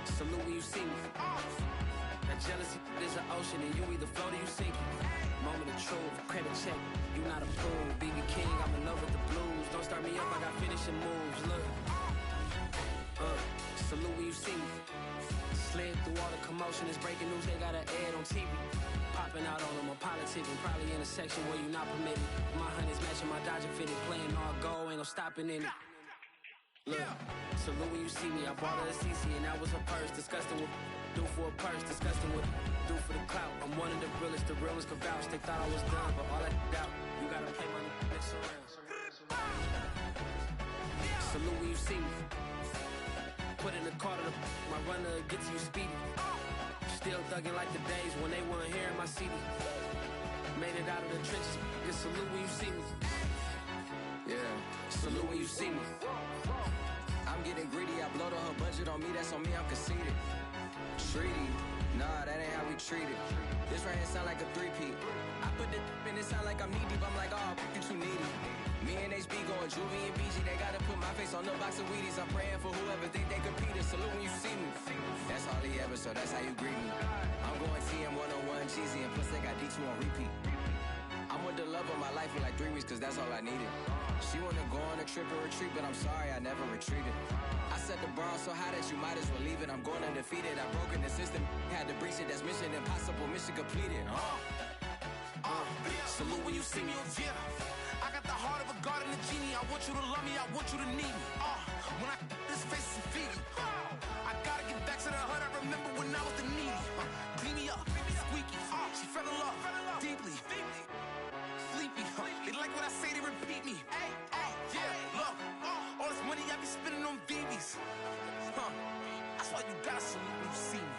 Salute when you see me. That jealousy is an ocean, and you either float or you sink it. Moment of truth, credit check, you not approved. BB King, I'm in love with the blues. Don't start me up, I got finishing moves. Look, salute when you see me. Slid through all the commotion, it's breaking news, they got an ad on TV. Popping out on them, I'm politicking, probably in a section where you not permitted. My honey's matching my Dodger fitted, playing all gold, ain't no stopping in it. Look, salute when you see me, I bought her a CC and that was her purse. Disgusting with do for a purse, disgusting with do for the clout. I'm one of the realest could vouch. They thought I was done, but all that out, you gotta play my next around. Salute when you see me. Put in the car to my runner, get to you speedy. Still thugging like the days when they weren't here in my city. Made it out of the trenches, just salute when you see me. Yeah, salute when you see me. I'm getting greedy, I blow the whole budget on me, that's on me, I'm conceited. Treaty, nah, that ain't how we treat it. This right here sound like a three-peat. I put the in it sound like I'm knee deep, I'm like, oh, you too needy. Me and HB going Juvie and BG, they gotta put my face on the box of Wheaties. I'm praying for whoever think they competed. Salute when you see me. That's all he ever, so that's how you greet me. I'm going TM 101 cheesy, and plus they got D2 on repeat. I'm with the love of my life for like 3 weeks, cause that's all I needed. She wanna go on a trip or retreat, but I'm sorry, I never retreated. I set the bar so high that you might as well leave it. I'm going undefeated, I've broken the system. Had to breach it, that's mission impossible, mission completed. Salute when you see me, yeah. I got the heart of a god and a genie. I want you to love me, I want you to need me. When I this face is feedy. I gotta get back to the hood, I remember when I was the needy. Clean me up, squeaky. She fell in love, deeply. Sleepy, they like what I say, they repeat me. Yeah, look, all this money I be spending on BBs. That's why you gotta salute when you see me.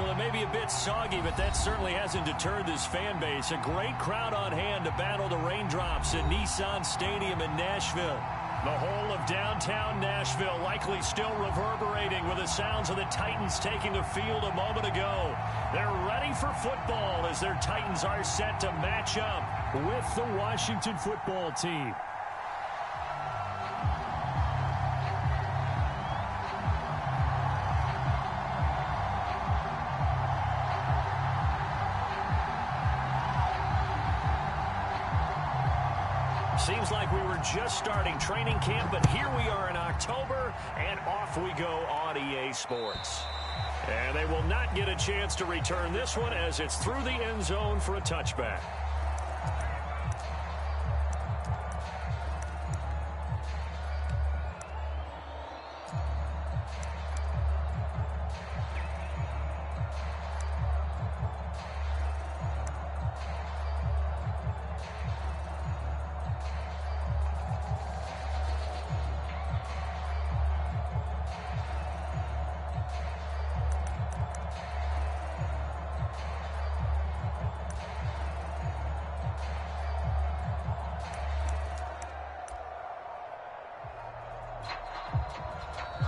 Well, it may be a bit soggy, but that certainly hasn't deterred this fan base. A great crowd on hand to battle the raindrops at Nissan Stadium in Nashville. The whole of downtown Nashville likely still reverberating with the sounds of the Titans taking the field a moment ago. They're ready for football as their Titans are set to match up with the Washington football team. Seems like we were just starting training camp, but here we are in October, and off we go on EA Sports. And they will not get a chance to return this one as it's through the end zone for a touchback.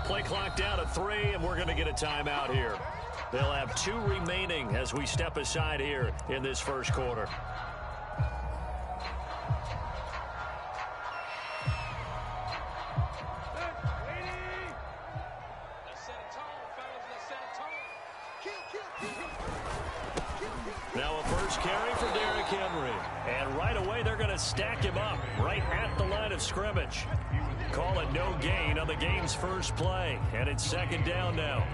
Play clock down to 3, and we're going to get a timeout here. They'll have 2 remaining as we step aside here in this first quarter. Now a first carry for Derrick Henry. And right away they're going to stack him up right at the line of scrimmage. Call it no gain on the game's first play. And it's second down now.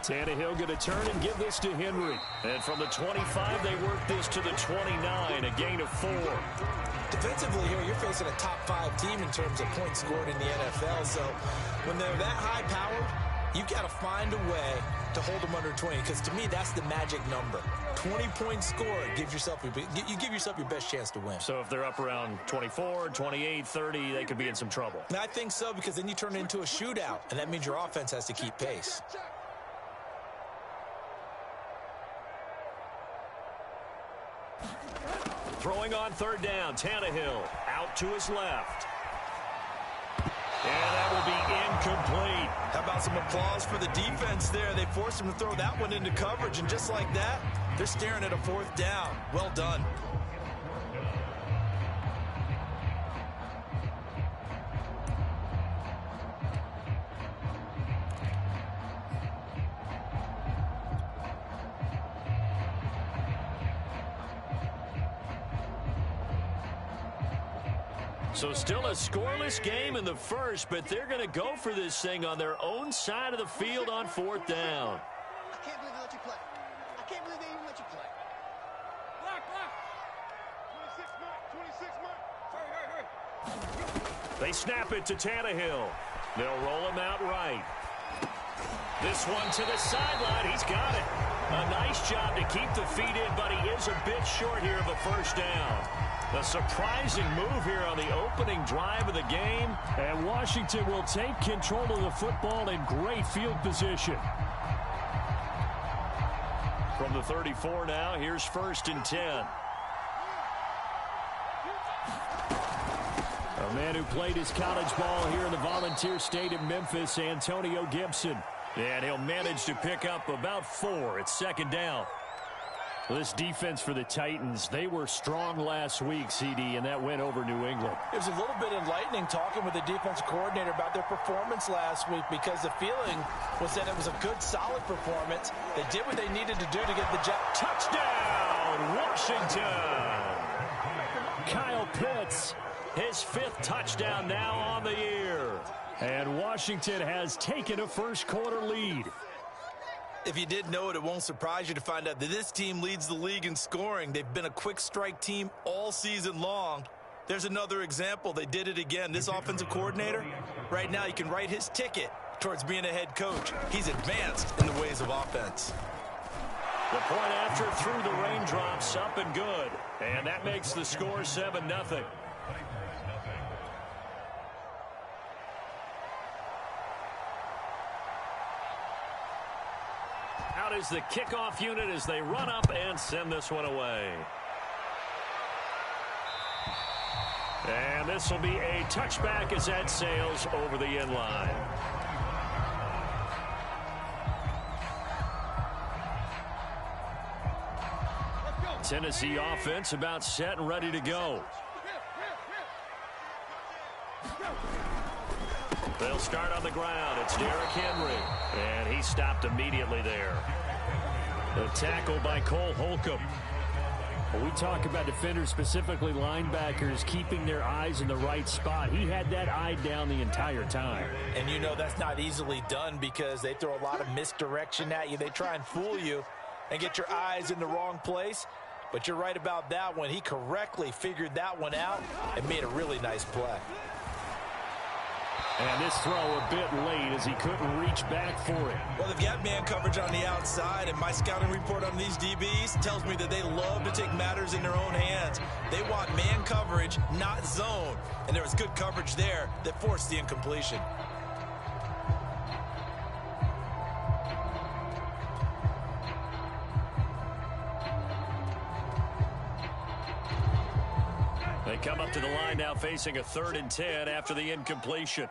Tannehill going to turn and give this to Henry. And from the 25, they work this to the 29, a gain of 4. Defensively here, you're facing a top 5 team in terms of points scored in the NFL. So when they're that high powered, you've got to find a way to hold them under 20. Because to me, that's the magic number. 20 points scored, you give yourself your best chance to win. So if they're up around 24, 28, 30, they could be in some trouble. And I think so, because then you turn it into a shootout. And that means your offense has to keep pace. Throwing on third down, Tannehill out to his left. And that will be incomplete. How about some applause for the defense there? They forced him to throw that one into coverage, and just like that, they're staring at a 4th down. Well done. So still a scoreless game in the first, but they're going to go for this thing on their own side of the field on 4th down. I can't believe they let you play. I can't believe they even let you play. Block, block. 26 mark. Hurry. They snap it to Tannehill. They'll roll him out right. This one to the sideline. He's got it. A nice job to keep the feet in, but he is a bit short here of a first down. A surprising move here on the opening drive of the game. And Washington will take control of the football in great field position. From the 34 now, here's 1st and 10. A man who played his college ball here in the Volunteer State of Memphis, Antonio Gibson. And he'll manage to pick up about 4 at 2nd down. Well, this defense for the Titans, they were strong last week, CD, and that went over New England. It was a little bit enlightening talking with the defensive coordinator about their performance last week, because the feeling was that it was a good, solid performance. They did what they needed to do to get the job. Touchdown, Washington! Kyle Pitts, his 5th touchdown now on the year. And Washington has taken a first-quarter lead. If you didn't know it, it won't surprise you to find out that this team leads the league in scoring. They've been a quick strike team all season long. There's another example. They did it again. This offensive coordinator, right now, you can write his ticket towards being a head coach. He's advanced in the ways of offense. The point after through the raindrops, up and good. And that makes the score 7-0. Out is the kickoff unit as they run up and send this one away. And this will be a touchback as that sails over the end line. Tennessee offense about set and ready to go. They'll start on the ground. It's Derrick Henry. And he stopped immediately there. The tackle by Cole Holcomb. When we talk about defenders, specifically linebackers, keeping their eyes in the right spot. He had that eye down the entire time. And you know that's not easily done because they throw a lot of misdirection at you. They try and fool you and get your eyes in the wrong place. But you're right about that one. He correctly figured that one out and made a really nice play. And this throw a bit late as he couldn't reach back for it. Well, they've got man coverage on the outside, and my scouting report on these DBs tells me that they love to take matters in their own hands. They want man coverage, not zone. And there was good coverage there that forced the incompletion. They come up to the line now facing a 3rd and 10 after the incompletion.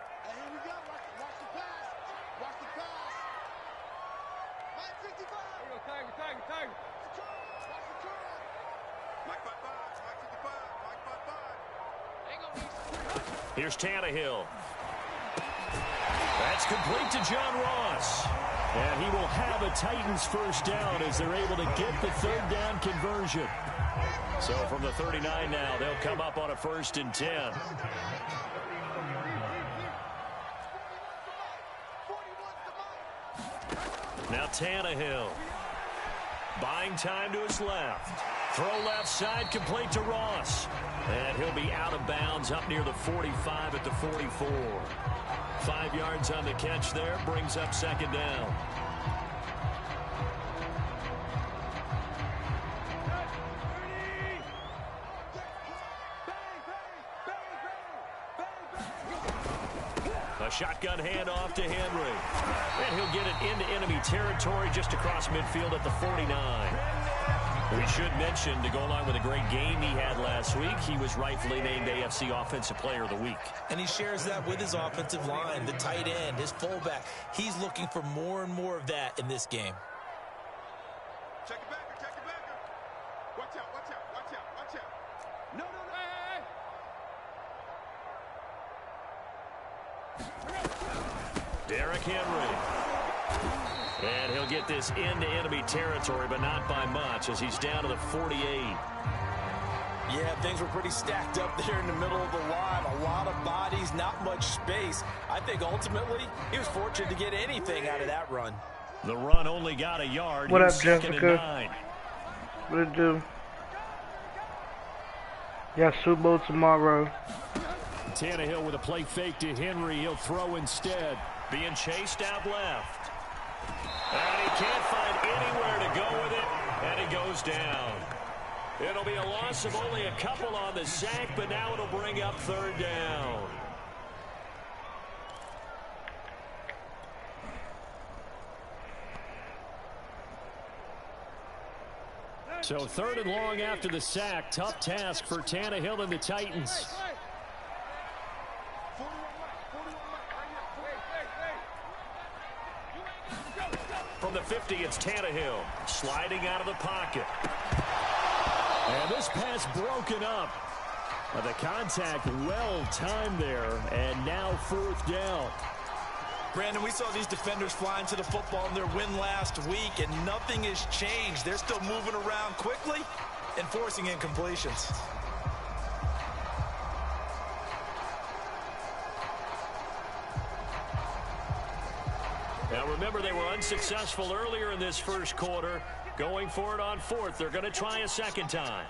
Here's Tannehill. That's complete to John Ross. And he will have a Titans first down as they're able to get the 3rd down conversion. So from the 39 now, they'll come up on a 1st and 10. Now Tannehill. Buying time to his left. Throw left side, complete to Ross. And he'll be out of bounds up near the 45 at the 44. 5 yards on the catch there, brings up 2nd down. A shotgun handoff to Henry. And he'll get it into enemy territory just across midfield at the 49. We should mention, to go along with a great game he had last week, he was rightfully named AFC Offensive Player of the Week. And he shares that with his offensive line, the tight end, his fullback. He's looking for more and more of that in this game. Check it back, check it back. Watch out, watch out, watch out, watch out. No, hey. Derrick Henry. And he'll get this into enemy territory, but not by much as he's down to the 48. Yeah, things were pretty stacked up there in the middle of the line. A lot of bodies, not much space. I think ultimately he was fortunate to get anything out of that run. The run only got a yard. What up, 2nd Jessica? and 9. What it do? Yeah, Super Bowl tomorrow. Tannehill with a play fake to Henry. He'll throw instead. Being chased out left. And he can't find anywhere to go with it, and he goes down. It'll be a loss of only a couple on the sack, but now it'll bring up 3rd down. So 3rd and long after the sack. Tough task for Tannehill and the Titans. From the 50, it's Tannehill sliding out of the pocket. And this pass broken up. The contact well timed there, and now 4th down. Brandon, we saw these defenders flying to the football in their win last week, and nothing has changed. They're still moving around quickly and forcing incompletions. Now remember, they were unsuccessful earlier in this 1st quarter. Going for it on 4th. They're going to try a 2nd time.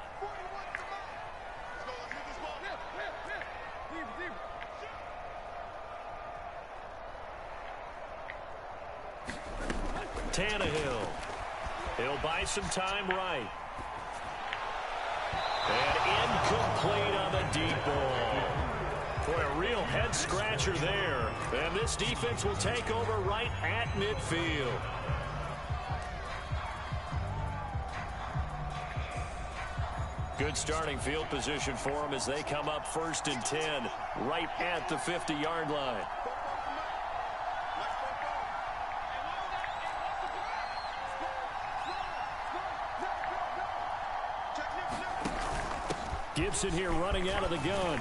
Tannehill. He'll buy some time right. And incomplete on the deep ball. Boy, a real head-scratcher there. And this defense will take over right at midfield. Good starting field position for them as they come up 1st and 10, right at the 50-yard line. Gibson here running out of the gun.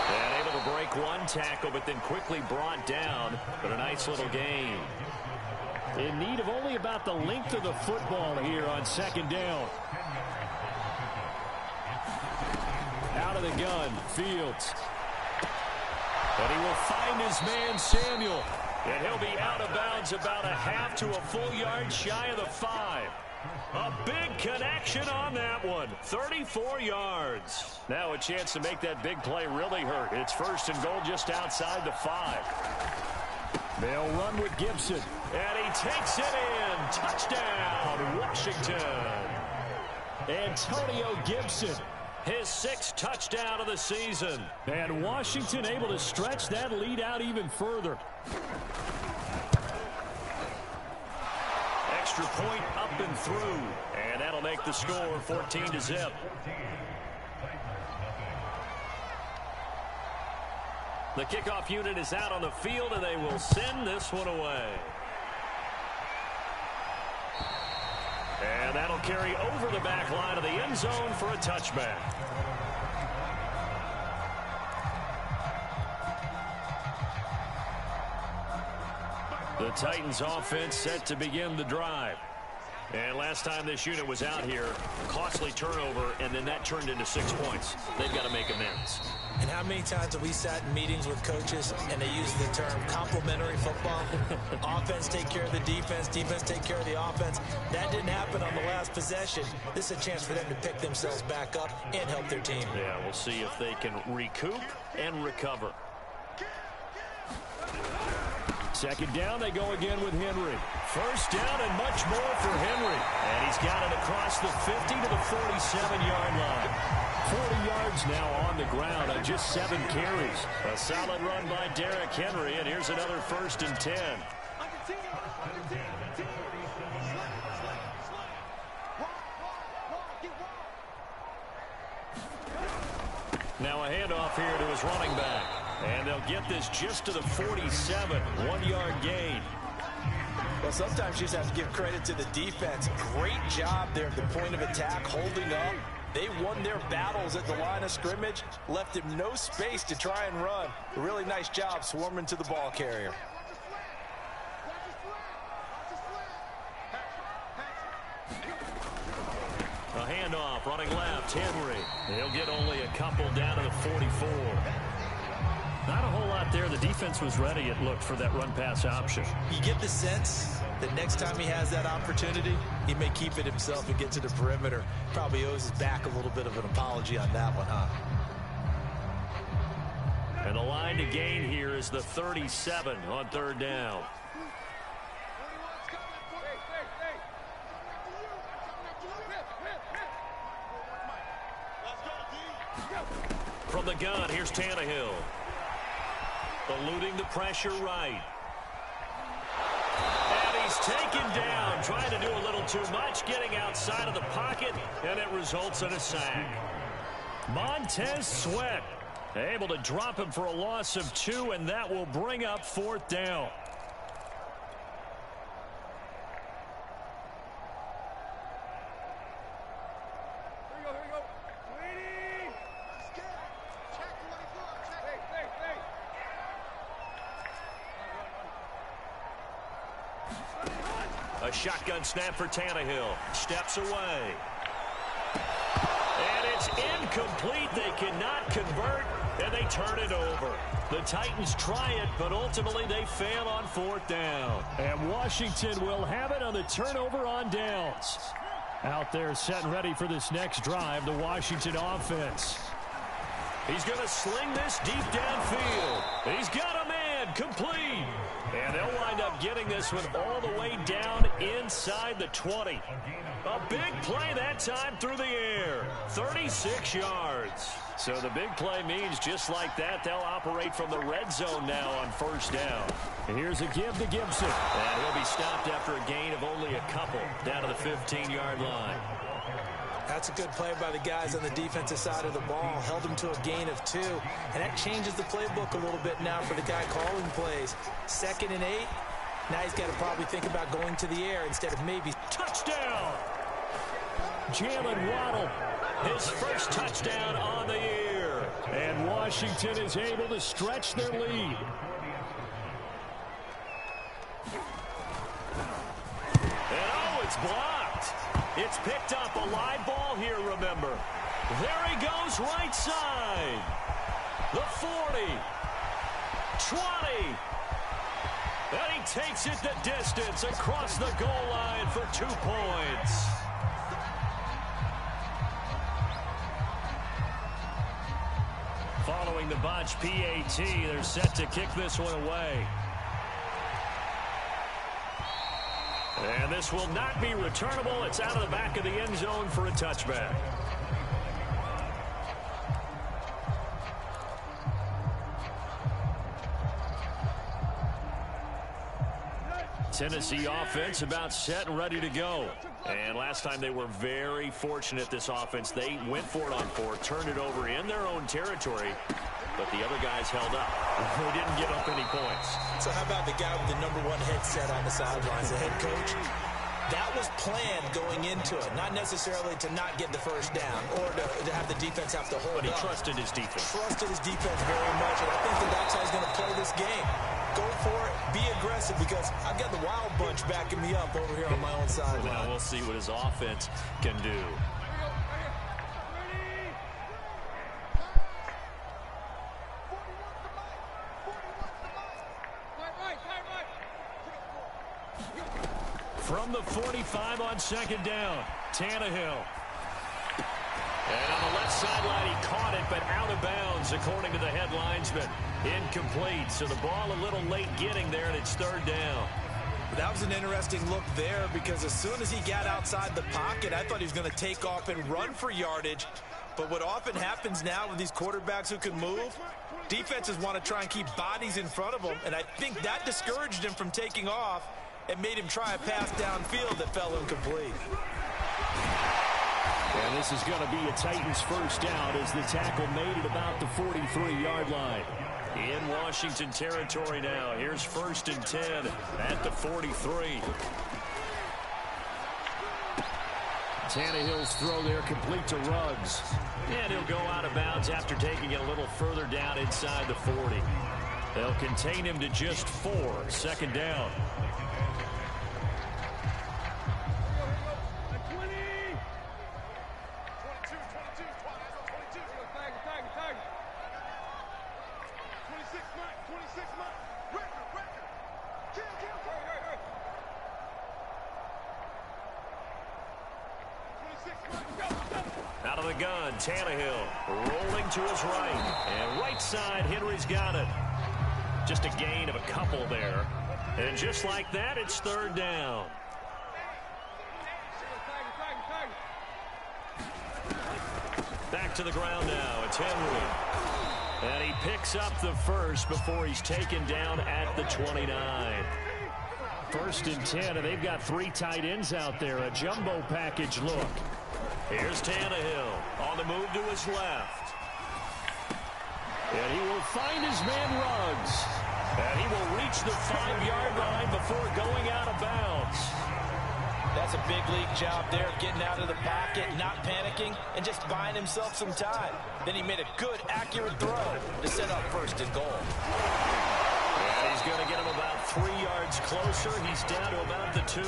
And able to break one tackle, but then quickly brought down. But a nice little gain. In need of only about the length of the football here on 2nd down. Out of the gun, Fields. And he will find his man, Samuel. And he'll be out of bounds about a half to a full yard shy of the 5. A big connection on that one. 34 yards. Now a chance to make that big play really hurt. It's 1st and goal just outside the 5. They'll run with Gibson. And he takes it in. Touchdown, Washington. Antonio Gibson. His 6th touchdown of the season. And Washington able to stretch that lead out even further. Extra point up and through. And that'll make the score 14-0. The kickoff unit is out on the field, and they will send this one away. And that'll carry over the back line of the end zone for a touchback. The Titans offense set to begin the drive. And last time this unit was out here, costly turnover, and then that turned into 6 points. They've got to make amends. And how many times have we sat in meetings with coaches and they use the term complementary football? Offense take care of the defense, defense take care of the offense. That didn't happen on the last possession. This is a chance for them to pick themselves back up and help their team. Yeah, we'll see if they can recoup and recover. 2nd down, they go again with Henry. 1st down and much more for Henry. And he's got it across the 50 to the 47-yard line. 40 yards now on the ground on just 7 carries. A solid run by Derrick Henry, and here's another 1st and 10. Now a handoff here to his running back. And they'll get this just to the 47. 1-yard gain. Well, sometimes you just have to give credit to the defense. Great job there at the point of attack, holding up. They won their battles at the line of scrimmage, left him no space to try and run. A really nice job swarming to the ball carrier. A handoff, running left, Henry. He'll get only a couple down to the 44. Not a whole lot there. The defense was ready, it looked, for that run-pass option. You get the sense that next time he has that opportunity, he may keep it himself and get to the perimeter. Probably owes his back a little bit of an apology on that one, huh? And the line to gain here is the 37 on 3rd down. From the gun, here's Tannehill. Eluding the pressure right. And he's taken down, trying to do a little too much, getting outside of the pocket, and it results in a sack. Montez Sweat able to drop him for a loss of 2, and that will bring up 4th down. A shotgun snap for Tannehill. Steps away. And it's incomplete. They cannot convert, and they turn it over. The Titans try it, but ultimately they fail on 4th down. And Washington will have it on the turnover on downs. Out there set and ready for this next drive, the Washington offense. He's going to sling this deep downfield. He's got a man complete. And they'll wind up getting this one all the way down inside the 20. A big play that time through the air. 36 yards. So the big play means just like that, they'll operate from the red zone now on first down. And here's a give to Gibson. And he'll be stopped after a gain of only a couple down to the 15-yard line. That's a good play by the guys on the defensive side of the ball. Held him to a gain of 2. And that changes the playbook a little bit now for the guy calling plays. 2nd and 8. Now he's got to probably think about going to the air instead of maybe. Touchdown! Jalen Waddle, his first touchdown on the year. And Washington is able to stretch their lead. And oh, it's blocked. It's picked up, a live ball here, remember. There he goes, right side. The 40. 20. And he takes it the distance across the goal line for 2 points. Following the botch PAT, they're set to kick this one away. And this will not be returnable. It's out of the back of the end zone for a touchback. Tennessee offense about set and ready to go. And last time they were very fortunate, this offense. They went for it on 4, turned it over in their own territory, but the other guys held up. They didn't give up any points. So how about the guy with the #1 headset on the sidelines, the head coach? That was planned going into it, not necessarily to not get the first down or to have the defense have to hold But he up. trusted his defense. Trusted his defense very much, and I think that's how he's going to play this game. Go for it, be aggressive, because I've got the wild bunch backing me up over here on my own sideline. Now we'll see what his offense can do. From the 45 on 2nd down, Tannehill. And on the left sideline, he caught it, but out of bounds, according to the head linesman. Incomplete, so the ball a little late getting there, and it's 3rd down. That was an interesting look there, because as soon as he got outside the pocket, I thought he was going to take off and run for yardage. But what often happens now with these quarterbacks who can move, defenses want to try and keep bodies in front of them, and I think that discouraged him from taking off and made him try a pass downfield that fell incomplete. And this is going to be a Titans first down as the tackle made at about the 43-yard line. In Washington territory now. Here's 1st and 10 at the 43. Tannehill's throw there complete to Ruggs. And he'll go out of bounds after taking it a little further down inside the 40. They'll contain him to just 4. 2nd down. Out of the gun, Tannehill rolling to his right. And right side, Henry's got it. Just a gain of a couple there. And just like that, it's 3rd down. Back to the ground now. It's Henry. And he picks up the first before he's taken down at the 29. 1st and 10, and they've got 3 tight ends out there. A jumbo package look. Here's Tannehill on the move to his left. And he will find his man Ruggs. And he will reach the 5-yard line before going out of bounds. That's a big league job there of getting out of the pocket, not panicking, and just buying himself some time. Then he made a good, accurate throw to set up 1st and goal. And he's going to get him about 3 yards closer. He's down to about the 2.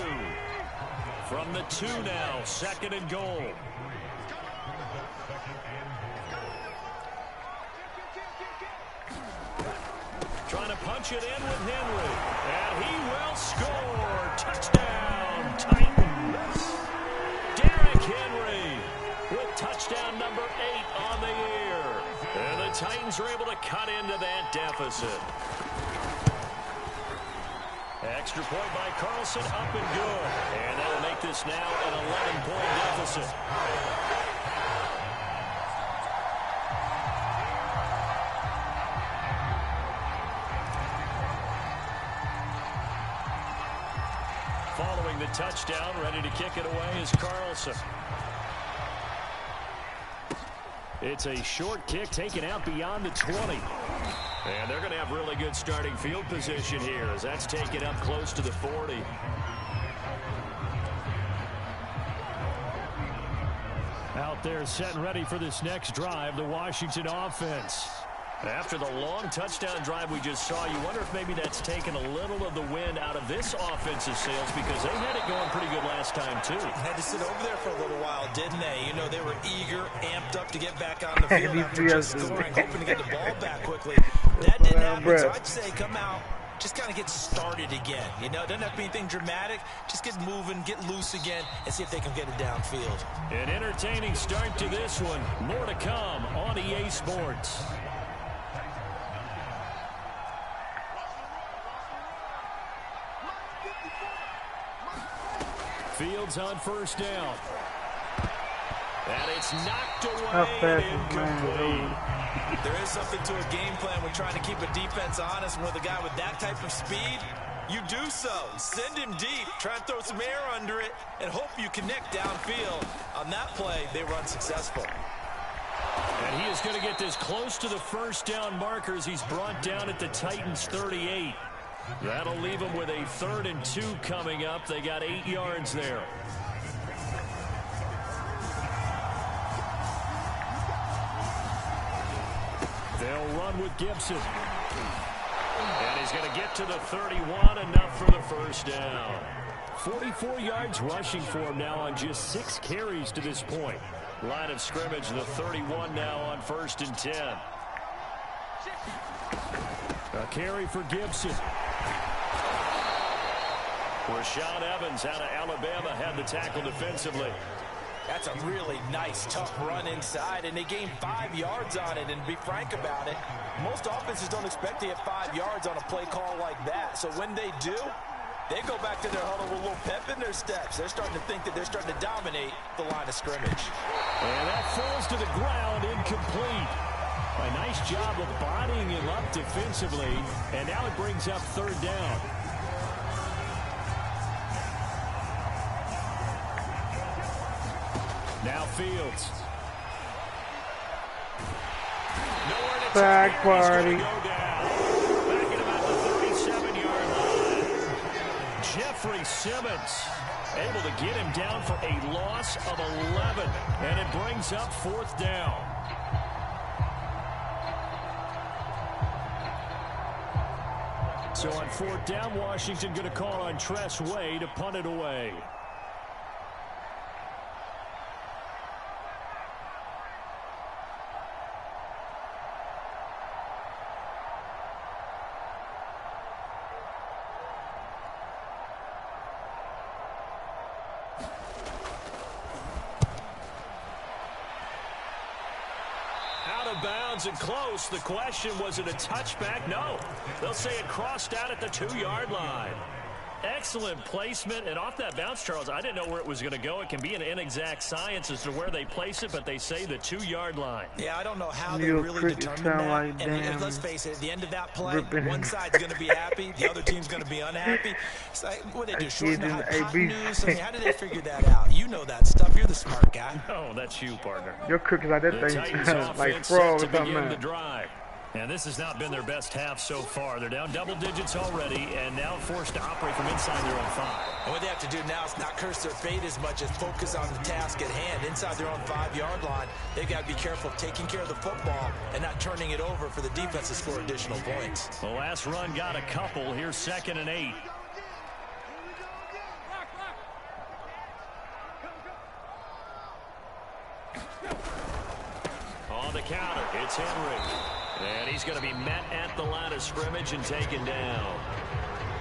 From the 2 now, 2nd and goal. Trying to punch it in with Henry. And he will score. Touchdown, Titans. Derrick Henry with touchdown number 8 on the year. And the Titans are able to cut into that deficit. extra point by Carlson, up and good. And that'll make this now an 11-point deficit. Following the touchdown, ready to kick it away is Carlson. It's a short kick taken out beyond the 20. And they're going to have really good starting field position here as that's taken up close to the 40. Out there set and ready for this next drive, the Washington offense. After the long touchdown drive we just saw, you wonder if maybe that's taken a little of the wind out of this offensive sails because they had it going pretty good last time, too. Had to sit over there for a little while, didn't they? You know, they were eager, amped up to get back on the field after just scoring, hoping to get the ball back quickly. That didn't happen, so I'd say come out, just kind of get started again. You know, it doesn't have to be anything dramatic. Just get moving, get loose again, and see if they can get it downfield. An entertaining start to this one. More to come on EA Sports. Fields on first down. And it's knocked away and incomplete. There is something to a game plan when trying to keep a defense honest. And with a guy with that type of speed, you do so. Send him deep, try and throw some air under it, and hope you connect downfield. On that play, they were unsuccessful. And he is going to get this close to the first down markers. He's brought down at the Titans' 38. That'll leave them with a 3rd and 2 coming up. They got 8 yards there. They'll run with Gibson. And he's going to get to the 31, enough for the first down. 44 yards rushing for him now on just 6 carries to this point. Line of scrimmage, the 31 now on 1st and 10. A carry for Gibson. Rashaan Evans out of Alabama had the tackle defensively. That's a really nice, tough run inside, and they gained 5 yards on it. And to be frank about it, most offenses don't expect to get 5 yards on a play call like that. So when they do, they go back to their huddle with a little pep in their steps. They're starting to think that they're starting to dominate the line of scrimmage. And that falls to the ground, incomplete. A nice job of bodying him up defensively, and now it brings up 3rd down. Now Fields. Nowhere to Back take. party. He's going to go down. Back at about the 37-yard line. Jeffrey Simmons able to get him down for a loss of 11. And it brings up 4th down. So on 4th down, Washington going to call on Tress Way to punt it away. And close. The question, was it a touchback? No. They'll say it crossed out at the 2-yard line. Excellent placement, and off that bounce, Charles, I didn't know where it was going to go. It can be an inexact science as to where they place it, but they say the 2-yard line. Yeah, I don't know how they really determine that. Like and let's face it, at the end of that play, one side's going to be happy, the other team's going to be unhappy. It's like, what do they do, shorten the hypotenuse? I mean, how did they figure that out? You know that stuff. You're the smart guy. Oh, that's you, partner. Your crooked like that thing, like fraud or something. The drive. And this has not been their best half so far. They're down double digits already and now forced to operate from inside their own 5. And what they have to do now is not curse their fate as much as focus on the task at hand. Inside their own 5-yard line, they've got to be careful of taking care of the football and not turning it over for the defense to score additional points. The last run got a couple. Here's 2nd and 8. On the counter, it's Henry. And he's going to be met at the line of scrimmage and taken down.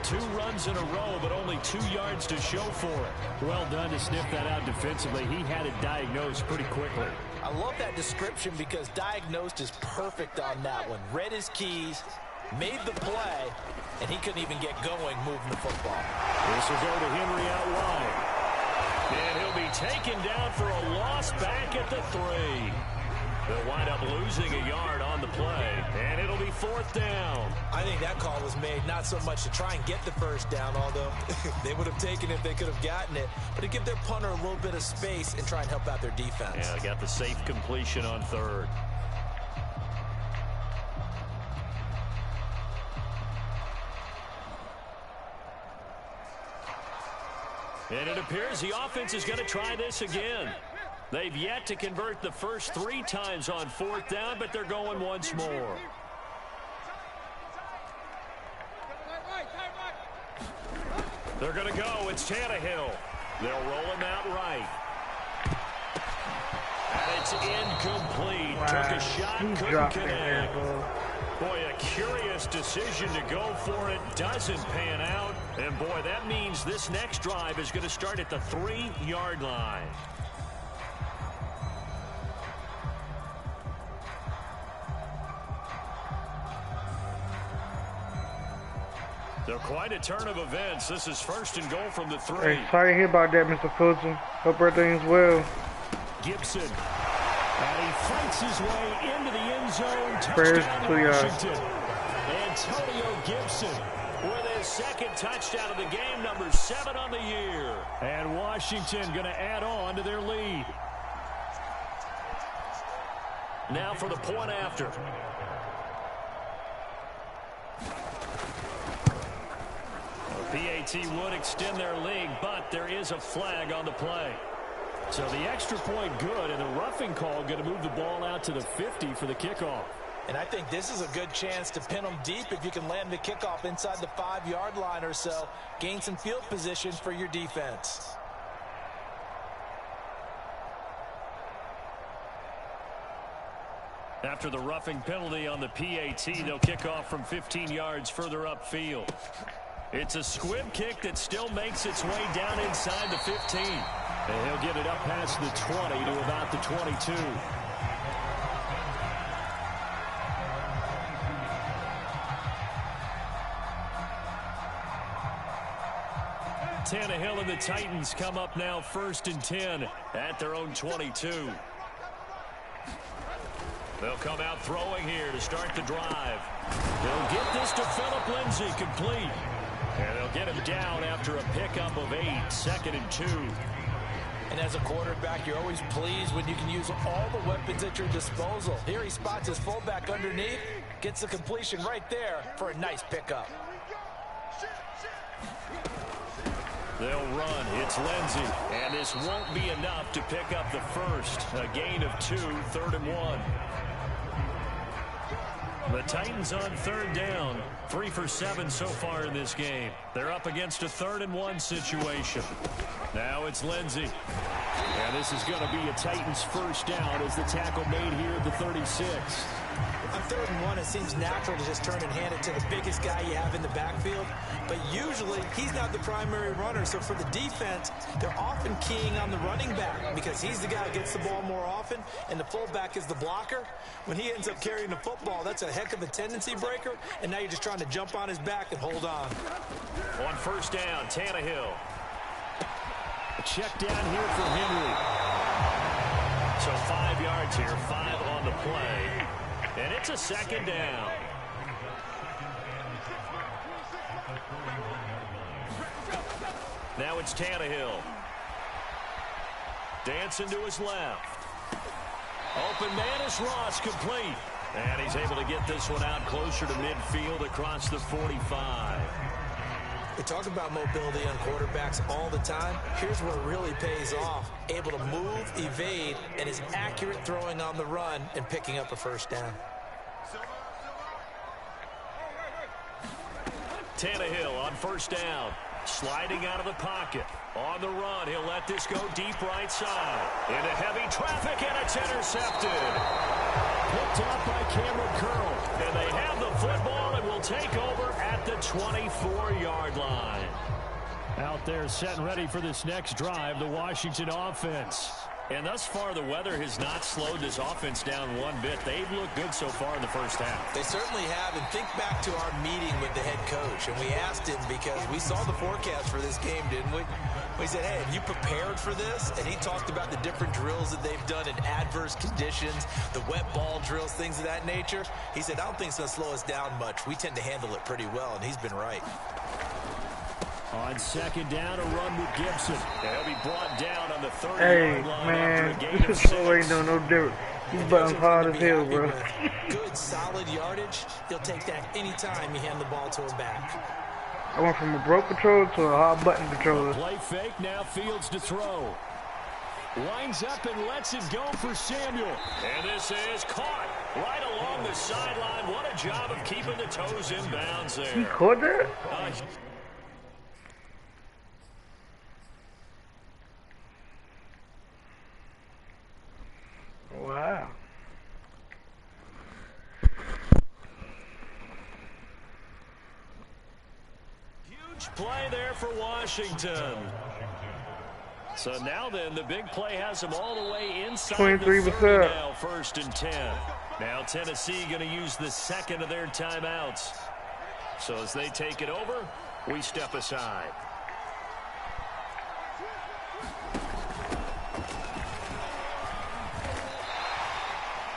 2 runs in a row, but only 2 yards to show for it. Well done to sniff that out defensively. He had it diagnosed pretty quickly. I love that description because diagnosed is perfect on that one. Read his keys, made the play, and he couldn't even get going moving the football. This will go to Henry out wide. And he'll be taken down for a loss back at the 3. They'll wind up losing a yard on the play, and it'll be 4th down. I think that call was made not so much to try and get the first down, although they would have taken it if they could have gotten it, but to give their punter a little bit of space and try and help out their defense. Yeah, they got the safe completion on 3rd. And it appears the offense is going to try this again. They've yet to convert the first 3 times on 4th down, but they're going once more. They're going to go. It's Tannehill. They'll roll him out right. And it's incomplete. Wow. Took a shot, couldn't connect. It, Boy, a curious decision to go for it. Doesn't pan out. And, boy, that means this next drive is going to start at the 3-yard line. So quite a turn of events. This is 1st and goal from the 3. Hey, sorry to hear about that, Mr. Fulton. Hope everything's well. Gibson. And he fights his way into the end zone. Prayers Touchdown to you. Washington. Antonio Gibson with his 2nd touchdown of the game, number 7 on the year. And Washington going to add on to their lead. Now for the point after. PAT would extend their lead, but there is a flag on the play. So the extra point good, and the roughing call going to move the ball out to the 50 for the kickoff. And I think this is a good chance to pin them deep if you can land the kickoff inside the 5-yard line or so. Gain some field position for your defense. After the roughing penalty on the PAT, they'll kick off from 15 yards further upfield. It's a squib kick that still makes its way down inside the 15. And he'll get it up past the 20 to about the 22. Tannehill and the Titans come up now 1st and 10 at their own 22. They'll come out throwing here to start the drive. They'll get this to Phillip Lindsay, complete. And they'll get him down after a pickup of 8, 2nd and 2. And as a quarterback, you're always pleased when you can use all the weapons at your disposal. Here he spots his fullback underneath, gets the completion right there for a nice pickup. They'll run. It's Lindsay. And this won't be enough to pick up the first. A gain of 2, 3rd and 1. The Titans on 3rd down. 3 for 7 so far in this game. They're up against a 3rd and 1 situation. Now it's Lindsay. And this is going to be a Titans first down as the tackle made here at the 36. On 3rd and 1, it seems natural to just turn and hand it to the biggest guy you have in the backfield. But usually, he's not the primary runner. So for the defense, they're often keying on the running back because he's the guy who gets the ball more often, and the fullback is the blocker. When he ends up carrying the football, that's a heck of a tendency breaker, and now you're just trying to jump on his back and hold on. On 1st down, Tannehill. A check down here for Henry. So 5 yards here, 5 on the play. And it's a 2nd down. Now it's Tannehill. Dancing to his left. Open man is Ross, complete. And he's able to get this one out closer to midfield across the 45. We talk about mobility on quarterbacks all the time. Here's where it really pays off. Able to move, evade, and is accurate throwing on the run and picking up a first down. Tannehill on 1st down. Sliding out of the pocket. On the run, he'll let this go deep right side. Into heavy traffic, and it's intercepted. Picked up by Cameron Curl. And they have the football and will take over at the 24-yard line. Out there set and ready for this next drive, the Washington offense. And thus far, the weather has not slowed this offense down one bit. They've looked good so far in the first half. They certainly have. And think back to our meeting with the head coach. And we asked him because we saw the forecast for this game, didn't we? We said, hey, have you prepared for this? And he talked about the different drills that they've done in adverse conditions, the wet ball drills, things of that nature. He said, I don't think it's going to slow us down much. We tend to handle it pretty well, and he's been right. On second down, a run with Gibson. He'll be brought down on the 30-yard Hey, line man, after a gain of this 6. show ain't doing no different. These buttons hard as hell, bro. Good, solid yardage. He'll take that anytime you hand the ball to him back. I went from a broke controller to a hard button controller. Play fake, now Fields to throw. Lines up and lets it go for Samuel. And this is caught right along the sideline. What a job of keeping the toes in bounds there. He caught that? Wow. Huge play there for Washington. So now then, the big play has them all the way inside 23 the 30 percent. now, 1st and 10. Now Tennessee going to use the second of their timeouts. So as they take it over, we step aside.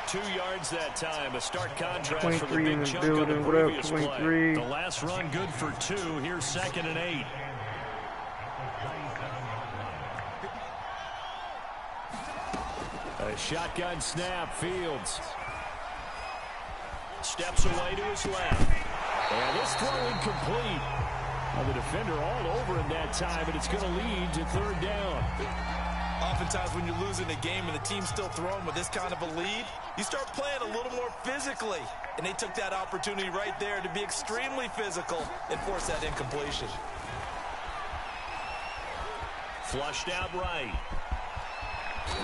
Two yards that time. A stark contrast for the 23 in big the chunk of the building. What up, previous play. 23? The last run good for 2. Here's 2nd and 8. A shotgun snap. Fields steps away to his left. And this throw incomplete. Well, the defender all over him that time, and it's going to lead to 3rd down. Oftentimes when you're losing a game and the team's still throwing with this kind of a lead, you start playing a little more physically. And they took that opportunity right there to be extremely physical and force that incompletion. Flushed out right.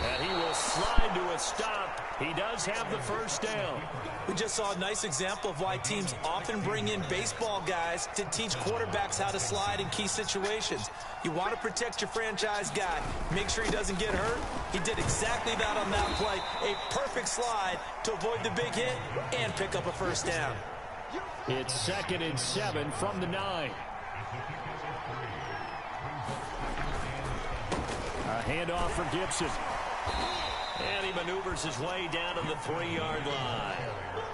And he will slide to a stop. He does have the 1st down. We just saw a nice example of why teams often bring in baseball guys to teach quarterbacks how to slide in key situations. You want to protect your franchise guy. Make sure he doesn't get hurt. He did exactly that on that play. A perfect slide to avoid the big hit and pick up a 1st down. It's 2nd and 7 from the 9. A handoff for Gibson. And he maneuvers his way down to the 3-yard line.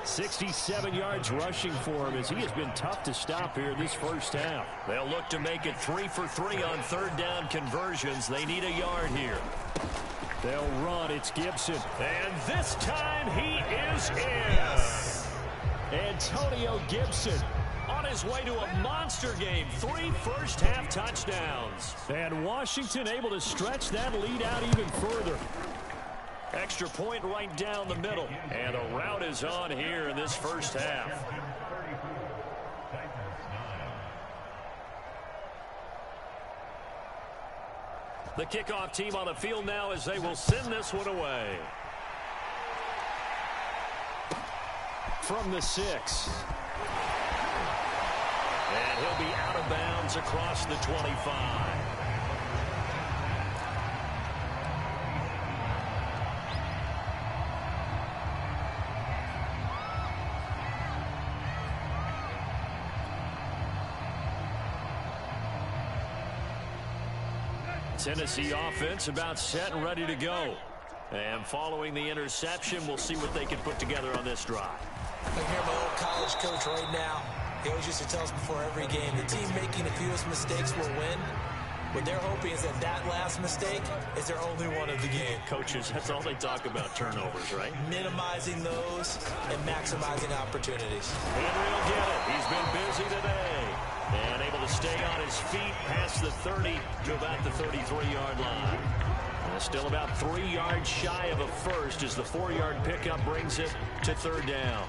67 yards rushing for him as he has been tough to stop here this first half. They'll look to make it 3 for 3 on 3rd down conversions. They need a yard here. They'll run. It's Gibson. And this time he is in. Antonio Gibson on his way to a monster game. 3 first-half touchdowns. And Washington able to stretch that lead out even further. Extra point right down the middle. And a rout is on here in this first half. The kickoff team on the field now as they will send this one away. From the 6. And he'll be out of bounds across the 25. Tennessee offense about set and ready to go. And following the interception, we'll see what they can put together on this drive. I hear my old college coach right now. He always used to tell us before every game, the team making the fewest mistakes will win. What they're hoping is that that last mistake is their only one of the game. Coaches, that's all they talk about, turnovers, right? Minimizing those and maximizing opportunities. Henry will get it. He's been busy today. And able to stay on his feet past the 30 to about the 33-yard line. And still about 3 yards shy of a first as the 4-yard pickup brings it to 3rd down.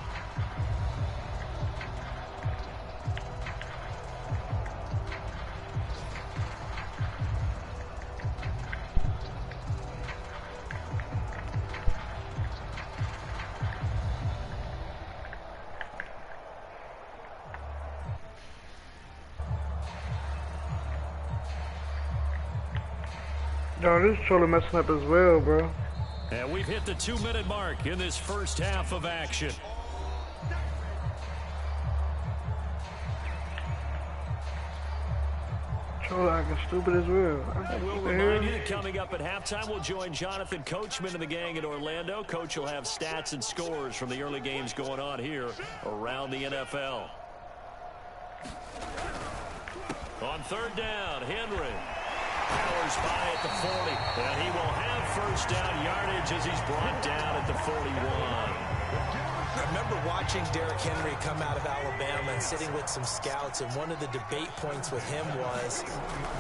Yo, this Cholo messing up as well, bro. And we've hit the 2-minute mark in this first half of action. Cholo acting stupid as well. We'll remind you that coming up at halftime, we'll join Jonathan Coachman and the gang in Orlando. Coach will have stats and scores from the early games going on here around the NFL. On third down, Henry powers by at the 40, and he will have first down yardage as he's brought down at the 41. I remember watching Derrick Henry come out of Alabama and sitting with some scouts, and one of the debate points with him was,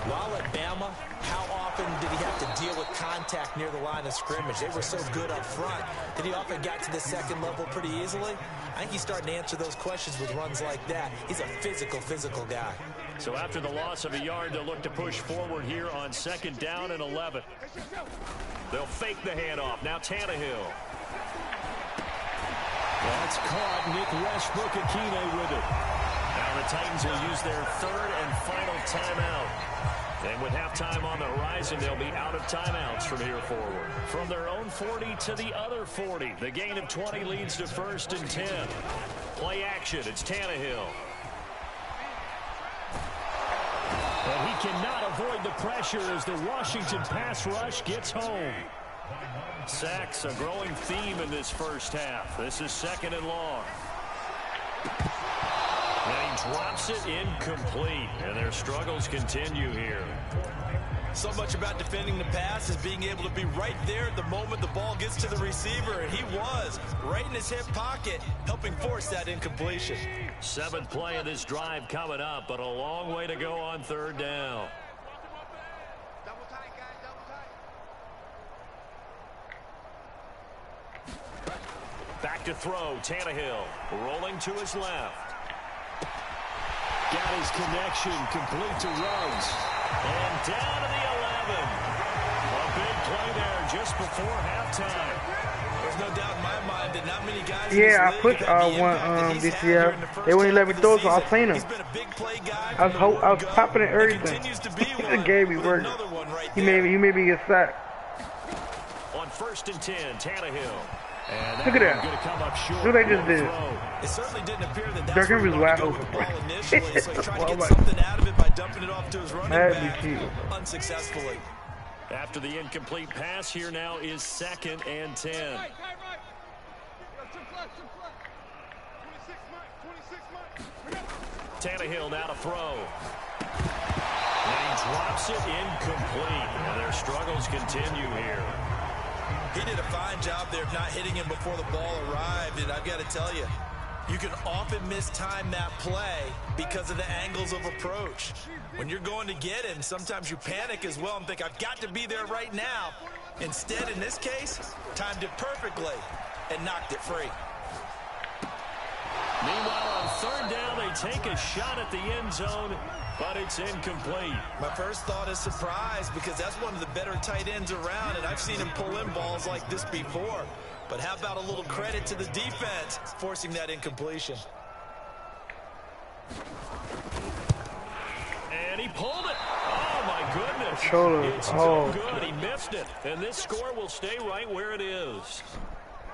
while at Bama, how often did he have to deal with contact near the line of scrimmage? They were so good up front that he often got to the second level pretty easily. I think he's starting to answer those questions with runs like that. He's a physical guy. So after the loss of a yard, they'll look to push forward here on second down and 11. They'll fake the handoff. Now Tannehill. That's caught. Nick Westbrook-Akine with it. Now the Titans will use their third and final timeout. And with halftime on the horizon, they'll be out of timeouts from here forward. From their own 40 to the other 40. The gain of 20 leads to first and 10. Play action. It's Tannehill. And he cannot avoid the pressure as the Washington pass rush gets home. Sacks, a growing theme in this first half. This is second and long. And he drops it incomplete. And their struggles continue here. So much about defending the pass is being able to be right there at the moment the ball gets to the receiver, and he was right in his hip pocket, helping force that incompletion. Seventh play of this drive coming up, but a long way to go on third down. Back to throw, Tannehill rolling to his left. Got his connection, complete to Ruggs. And down to the 11. A big play there just before halftime. There's no doubt in my mind that not many guys. Yeah, I pushed one DCF. They wouldn't let me throw, so I seen him. I was popping at everything. He gave me work. He made me get sacked. On first and 10, Tannehill. Look at that. Look what they just did. It certainly didn't appear that Derrick Henry was wide open. So he tried to get something out of it by dumping it off to his running back unsuccessfully. After the incomplete pass, here now is second and 10. Tannehill now to throw. And he drops it incomplete. And their struggles continue here. He did a fine job there of not hitting him before the ball arrived, and I've got to tell you, you can often mistime that play because of the angles of approach. When you're going to get him, sometimes you panic as well and think, I've got to be there right now. Instead, in this case, timed it perfectly and knocked it free. Meanwhile, on third down, they take a shot at the end zone, but it's incomplete. My first thought is surprise because that's one of the better tight ends around, and I've seen him pull in balls like this before. But how about a little credit to the defense forcing that incompletion? And he pulled it. Oh, my goodness. It's so good. He missed it. And this score will stay right where it is.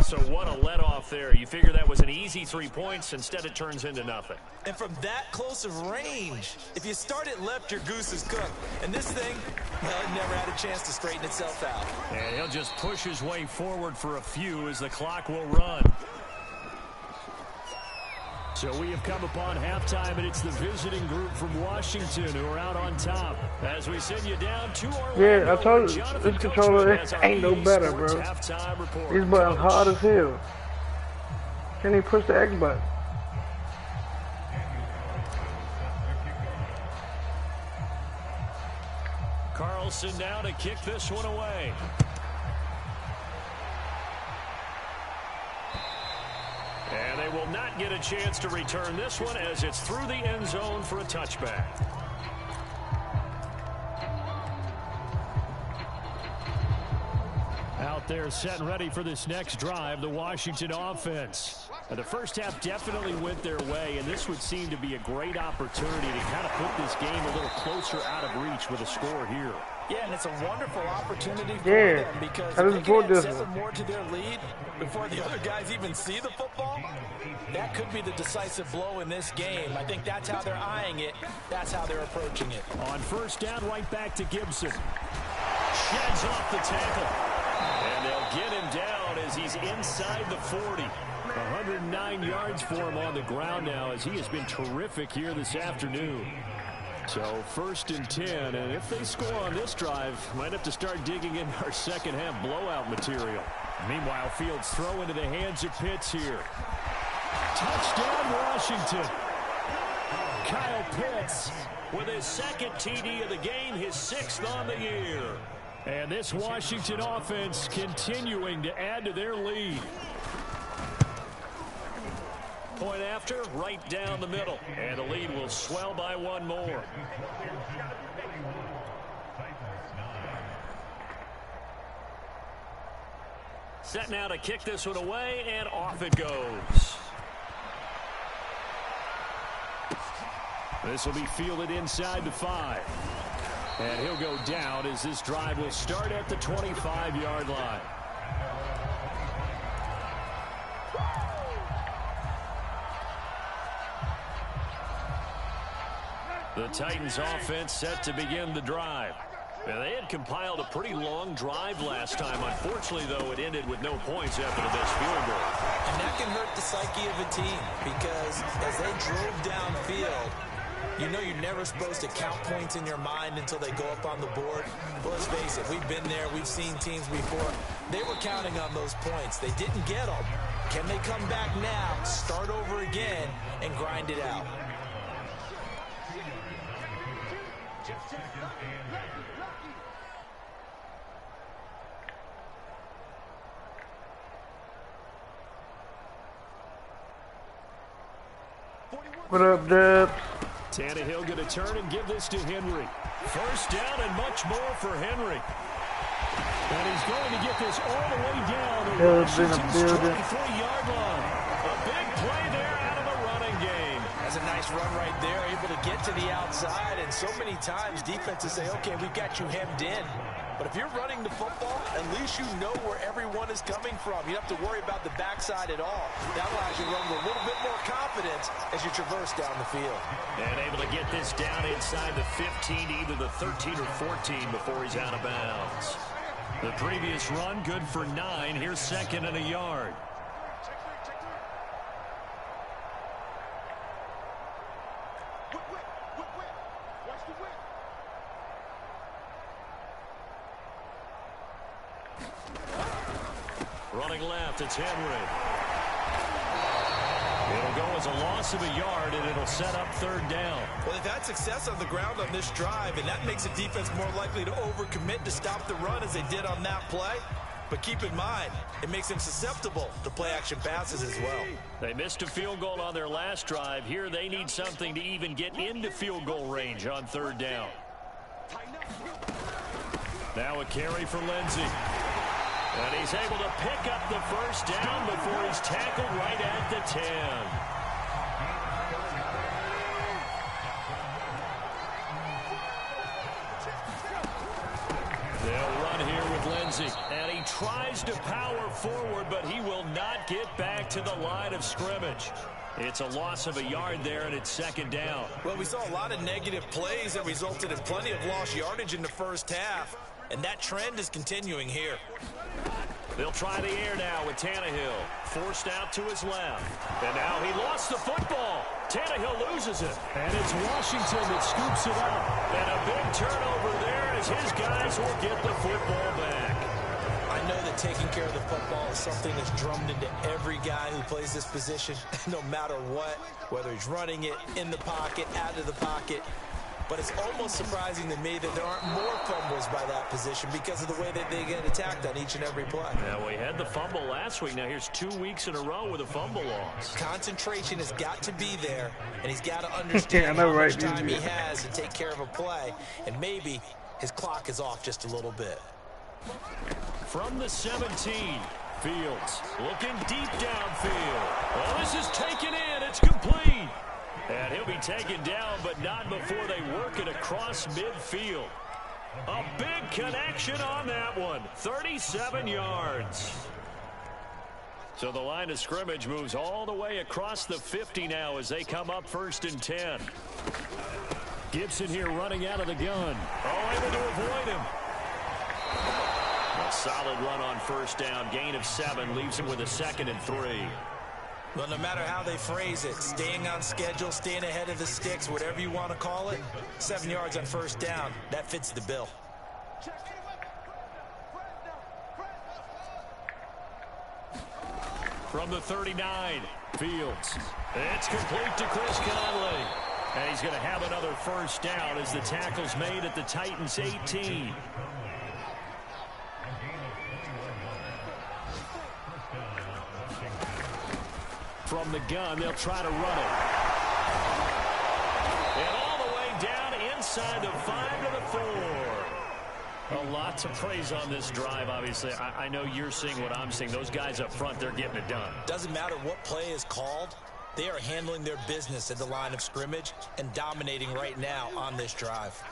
So what a let-off there. You figure that was an easy 3 points. Instead, it turns into nothing. And from that close of range, if you start it left, your goose is cooked. And this thing, well, it never had a chance to straighten itself out. And he'll just push his way forward for a few as the clock will run. So we have come upon halftime, and it's the visiting group from Washington who are out on top. As we send you down to Orlando. Yeah, I told you, this controller ain't no better, bro. These buttons hard as hell. Can't even push the X button. Carlson now to kick this one away. And they will not get a chance to return this one as it's through the end zone for a touchback. Out there set and ready for this next drive, the Washington offense. The first half definitely went their way, and this would seem to be a great opportunity to kind of put this game a little closer out of reach with a score here. Yeah, and it's a wonderful opportunity for them because if they can add 7 more to their lead before the other guys even see the football, that could be the decisive blow in this game. I think that's how they're eyeing it. That's how they're approaching it. On first down, right back to Gibson. Sheds off the tackle. And they'll get him down as he's inside the 40. 109 yards for him on the ground now as he has been terrific here this afternoon. So 1st and 10, and if they score on this drive, might have to start digging in our second half blowout material. Meanwhile, Fields throw into the hands of Pitts here. Touchdown, Washington. Kyle Pitts with his 2nd TD of the game, his 6th on the year. And this Washington offense continuing to add to their lead. Point after, right down the middle. And the lead will swell by 1 more. Set now to kick this one away, and off it goes. This will be fielded inside the 5. And he'll go down as this drive will start at the 25-yard line. The Titans offense set to begin the drive. Now, they had compiled a pretty long drive last time. Unfortunately, though, it ended with no points after the missed field goal. And that can hurt the psyche of a team because as they drove downfield, you know you're never supposed to count points in your mind until they go up on the board. Well, let's face it, we've been there. We've seen teams before. They were counting on those points. They didn't get them. Can they come back now, start over again, and grind it out? What up, Dubs? Tannehill going to turn and give this to Henry. First down and much more for Henry. And he's going to get this all the way down to Washington's 23-yard line. A big play there out of the running game. That's a nice run right there, able to get to the outside. And so many times defenses say, okay, we've got you hemmed in. But if you're running the football, at least you know where everyone is coming from. You don't have to worry about the backside at all. That allows you to run with a little bit more confidence as you traverse down the field. And able to get this down inside the 15, either the 13 or 14 before he's out of bounds. The previous run good for 9. Here's 2nd and a yard. Running left, it's Henry. It'll go as a loss of a yard, and it'll set up 3rd down. Well, they've had success on the ground on this drive, and that makes the defense more likely to overcommit to stop the run as they did on that play. But keep in mind, it makes them susceptible to play-action passes as well. They missed a field goal on their last drive. Here they need something to even get into field goal range on 3rd down. Now a carry for Lindsey. And he's able to pick up the first down before he's tackled right at the 10. They'll run here with Lindsey. And he tries to power forward, but he will not get back to the line of scrimmage. It's a loss of a yard there, and it's 2nd down. Well, we saw a lot of negative plays that resulted in plenty of lost yardage in the first half. And that trend is continuing here. They'll try the air now with Tannehill. Forced out to his left. And now he lost the football. Tannehill loses it. And it's Washington that scoops it up. And a big turnover there as his guys will get the football back. I know that taking care of the football is something that's drummed into every guy who plays this position, no matter what, whether he's running it, in the pocket, out of the pocket. But it's almost surprising to me that there aren't more fumbles by that position because of the way that they get attacked on each and every play. Now, we had the fumble last week. Now, here's 2 weeks in a row with a fumble loss. Concentration has got to be there, and he's got to understand how much time he has to take care of a play, and maybe his clock is off just a little bit. From the 17, Fields looking deep downfield. Well, this is taken in. It's complete. And he'll be taken down, but not before they work it across midfield. A big connection on that one. 37 yards. So the line of scrimmage moves all the way across the 50 now as they come up 1st and 10. Gibson here running out of the gun. Oh, able to avoid him. A solid run on 1st down. Gain of 7 leaves him with a 2nd and 3. Well, no matter how they phrase it, staying on schedule, staying ahead of the sticks, whatever you want to call it, 7 yards on 1st down, that fits the bill. From the 39, Fields. It's complete to Chris Conley. And he's going to have another 1st down as the tackle's made at the Titans' 18. From the gun, they'll try to run it. And all the way down inside the 5 to the 4. A lot to praise on this drive, obviously. I know you're seeing what I'm seeing. Those guys up front, they're getting it done. Doesn't matter what play is called. They are handling their business at the line of scrimmage and dominating right now on this drive.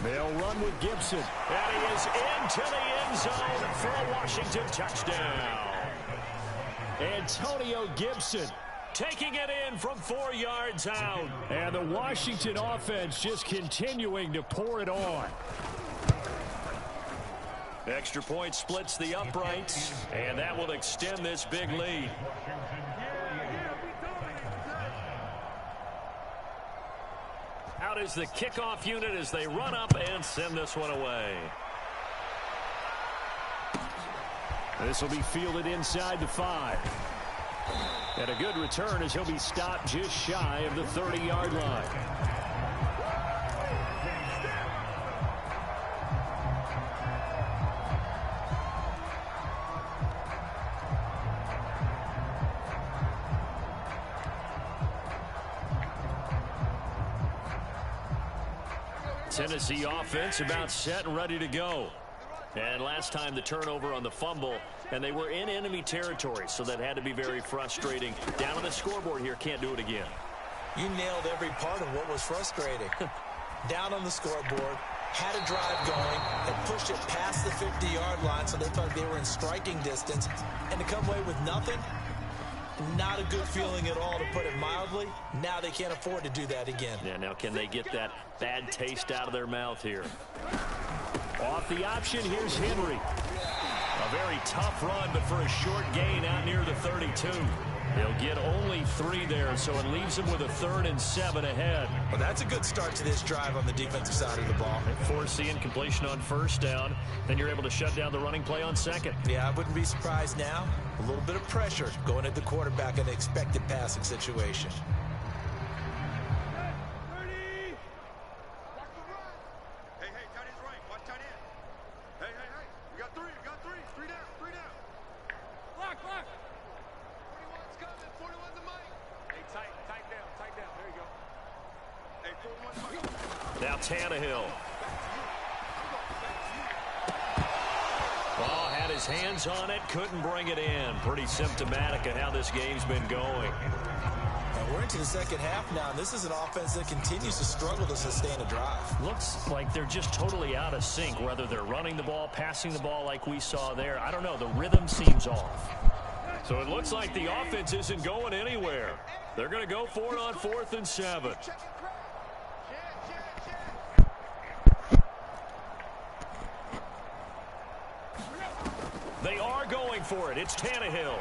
They'll run with Gibson. And he is into the end zone for a Washington touchdown. Antonio Gibson taking it in from 4 yards out. And the Washington offense just continuing to pour it on. Extra point splits the uprights, and that will extend this big lead. Out is the kickoff unit as they run up and send this one away. This will be fielded inside the 5. And a good return as he'll be stopped just shy of the 30-yard line. Tennessee offense about set and ready to go. And last time the turnover on the fumble, and they were in enemy territory, so that had to be very frustrating. Down on the scoreboard here, can't do it again. You nailed every part of what was frustrating. Down on the scoreboard, had a drive going, and pushed it past the 50-yard line, so they thought they were in striking distance, and to come away with nothing, not a good feeling at all, to put it mildly. Now they can't afford to do that again. Yeah, now can they get that bad taste out of their mouth here? Off the option, here's Henry. A very tough run, but for a short gain out near the 32. They'll get only 3 there, so it leaves them with a 3rd and 7 ahead. Well, that's a good start to this drive on the defensive side of the ball. Force the incompletion on 1st down. Then you're able to shut down the running play on 2nd. Yeah, I wouldn't be surprised now. A little bit of pressure going at the quarterback in an expected passing situation. Now Tannehill. Oh, had his hands on it, couldn't bring it in. Pretty symptomatic of how this game's been going. Now we're into the second half now, and this is an offense that continues to struggle to sustain a drive. Looks like they're just totally out of sync, whether they're running the ball, passing the ball like we saw there. I don't know, the rhythm seems off. So it looks like the offense isn't going anywhere. They're going to go for it on 4th and 7. They are going for it. It's Tannehill.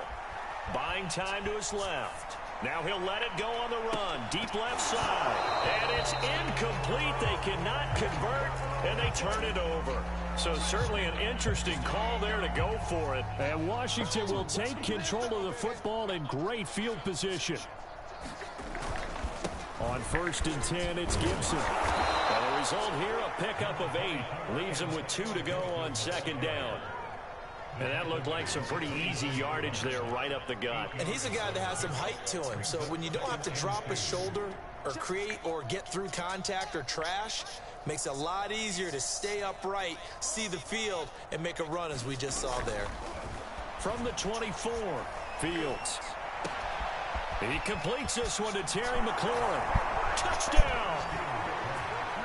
Buying time to his left. Now he'll let it go on the run. Deep left side. And it's incomplete. They cannot convert, and they turn it over. So certainly an interesting call there to go for it. And Washington will take control of the football in great field position. On 1st and 10, it's Gibson. And the result here, a pickup of 8. Leaves him with 2 to go on 2nd down. And that looked like some pretty easy yardage there right up the gut. And he's a guy that has some height to him. So when you don't have to drop a shoulder or create or get through contact or trash, makes it a lot easier to stay upright, see the field, and make a run as we just saw there. From the 24, Fields. He completes this one to Terry McLaurin. Touchdown!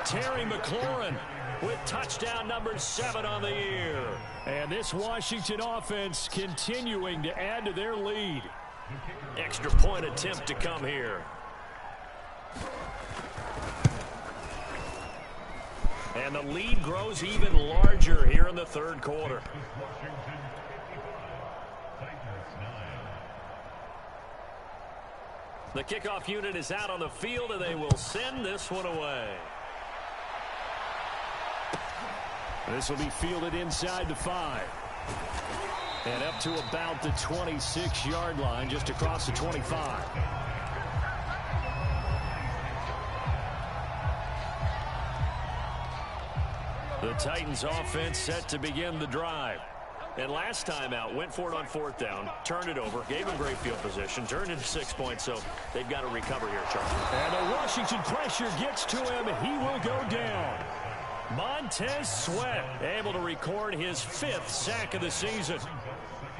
Terry McLaurin with touchdown number 7 on the year. And this Washington offense continuing to add to their lead. Extra point attempt to come here. And the lead grows even larger here in the third quarter. The kickoff unit is out on the field, and they will send this one away. This will be fielded inside the 5. And up to about the 26-yard line, just across the 25. The Titans offense set to begin the drive. And last time out, went for it on 4th down, turned it over, gave them great field position, turned into 6 points, so they've got to recover here, Charlie. And the Washington pressure gets to him. He will go down. Montez Sweat able to record his 5th sack of the season.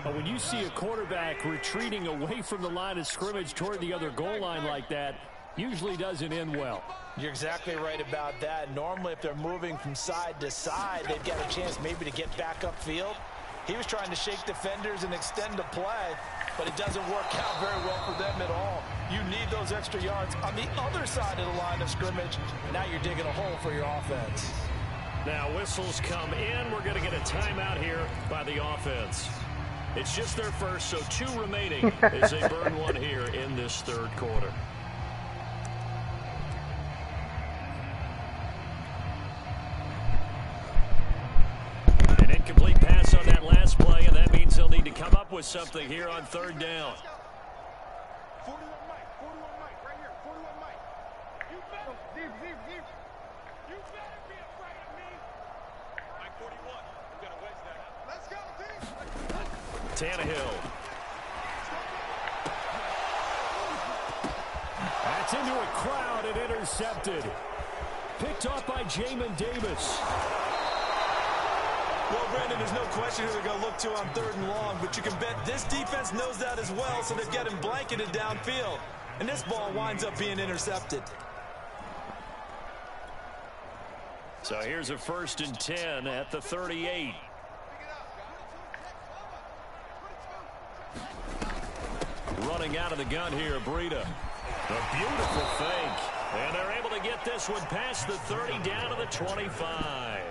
But when you see a quarterback retreating away from the line of scrimmage toward the other goal line like that, usually doesn't end well. You're exactly right about that. Normally, if they're moving from side to side, they've got a chance maybe to get back upfield. He was trying to shake defenders and extend the play, but it doesn't work out very well for them at all. You need those extra yards on the other side of the line of scrimmage. Now you're digging a hole for your offense. Now whistles come in. We're going to get a timeout here by the offense. It's just their first, so 2 remaining as they burn one here in this third quarter. An incomplete pass on that last play, and that means they'll need to come up with something here on 3rd down. 41 Mike, right here, 41 Mike. You better, you better be afraid of me. Mike 41, you got to wedge that. Let's go, team. Tannehill. That's into a crowd and intercepted. Picked off by Jamin Davis. Well, Brandon, there's no question who they're going to look to on 3rd and long, but you can bet this defense knows that as well, so they've got him blanketed downfield. And this ball winds up being intercepted. So here's a 1st and 10 at the 38. Running out of the gun here, Breida. A beautiful fake. And they're able to get this one past the 30 down to the 25.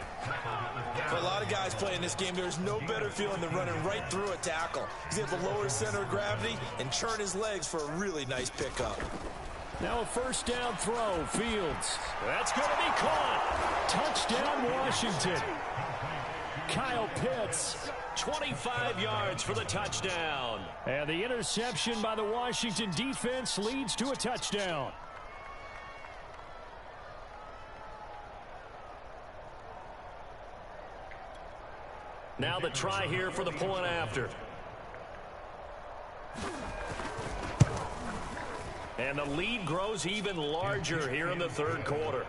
For a lot of guys playing this game, there's no better feeling than running right through a tackle. He's able to lower his center of gravity and churn his legs for a really nice pickup. Now a 1st down throw, Fields. That's going to be caught. Touchdown, Washington. Kyle Pitts. 25 yards for the touchdown. And the interception by the Washington defense leads to a touchdown. Now the try here for the point after. And the lead grows even larger here in the third quarter.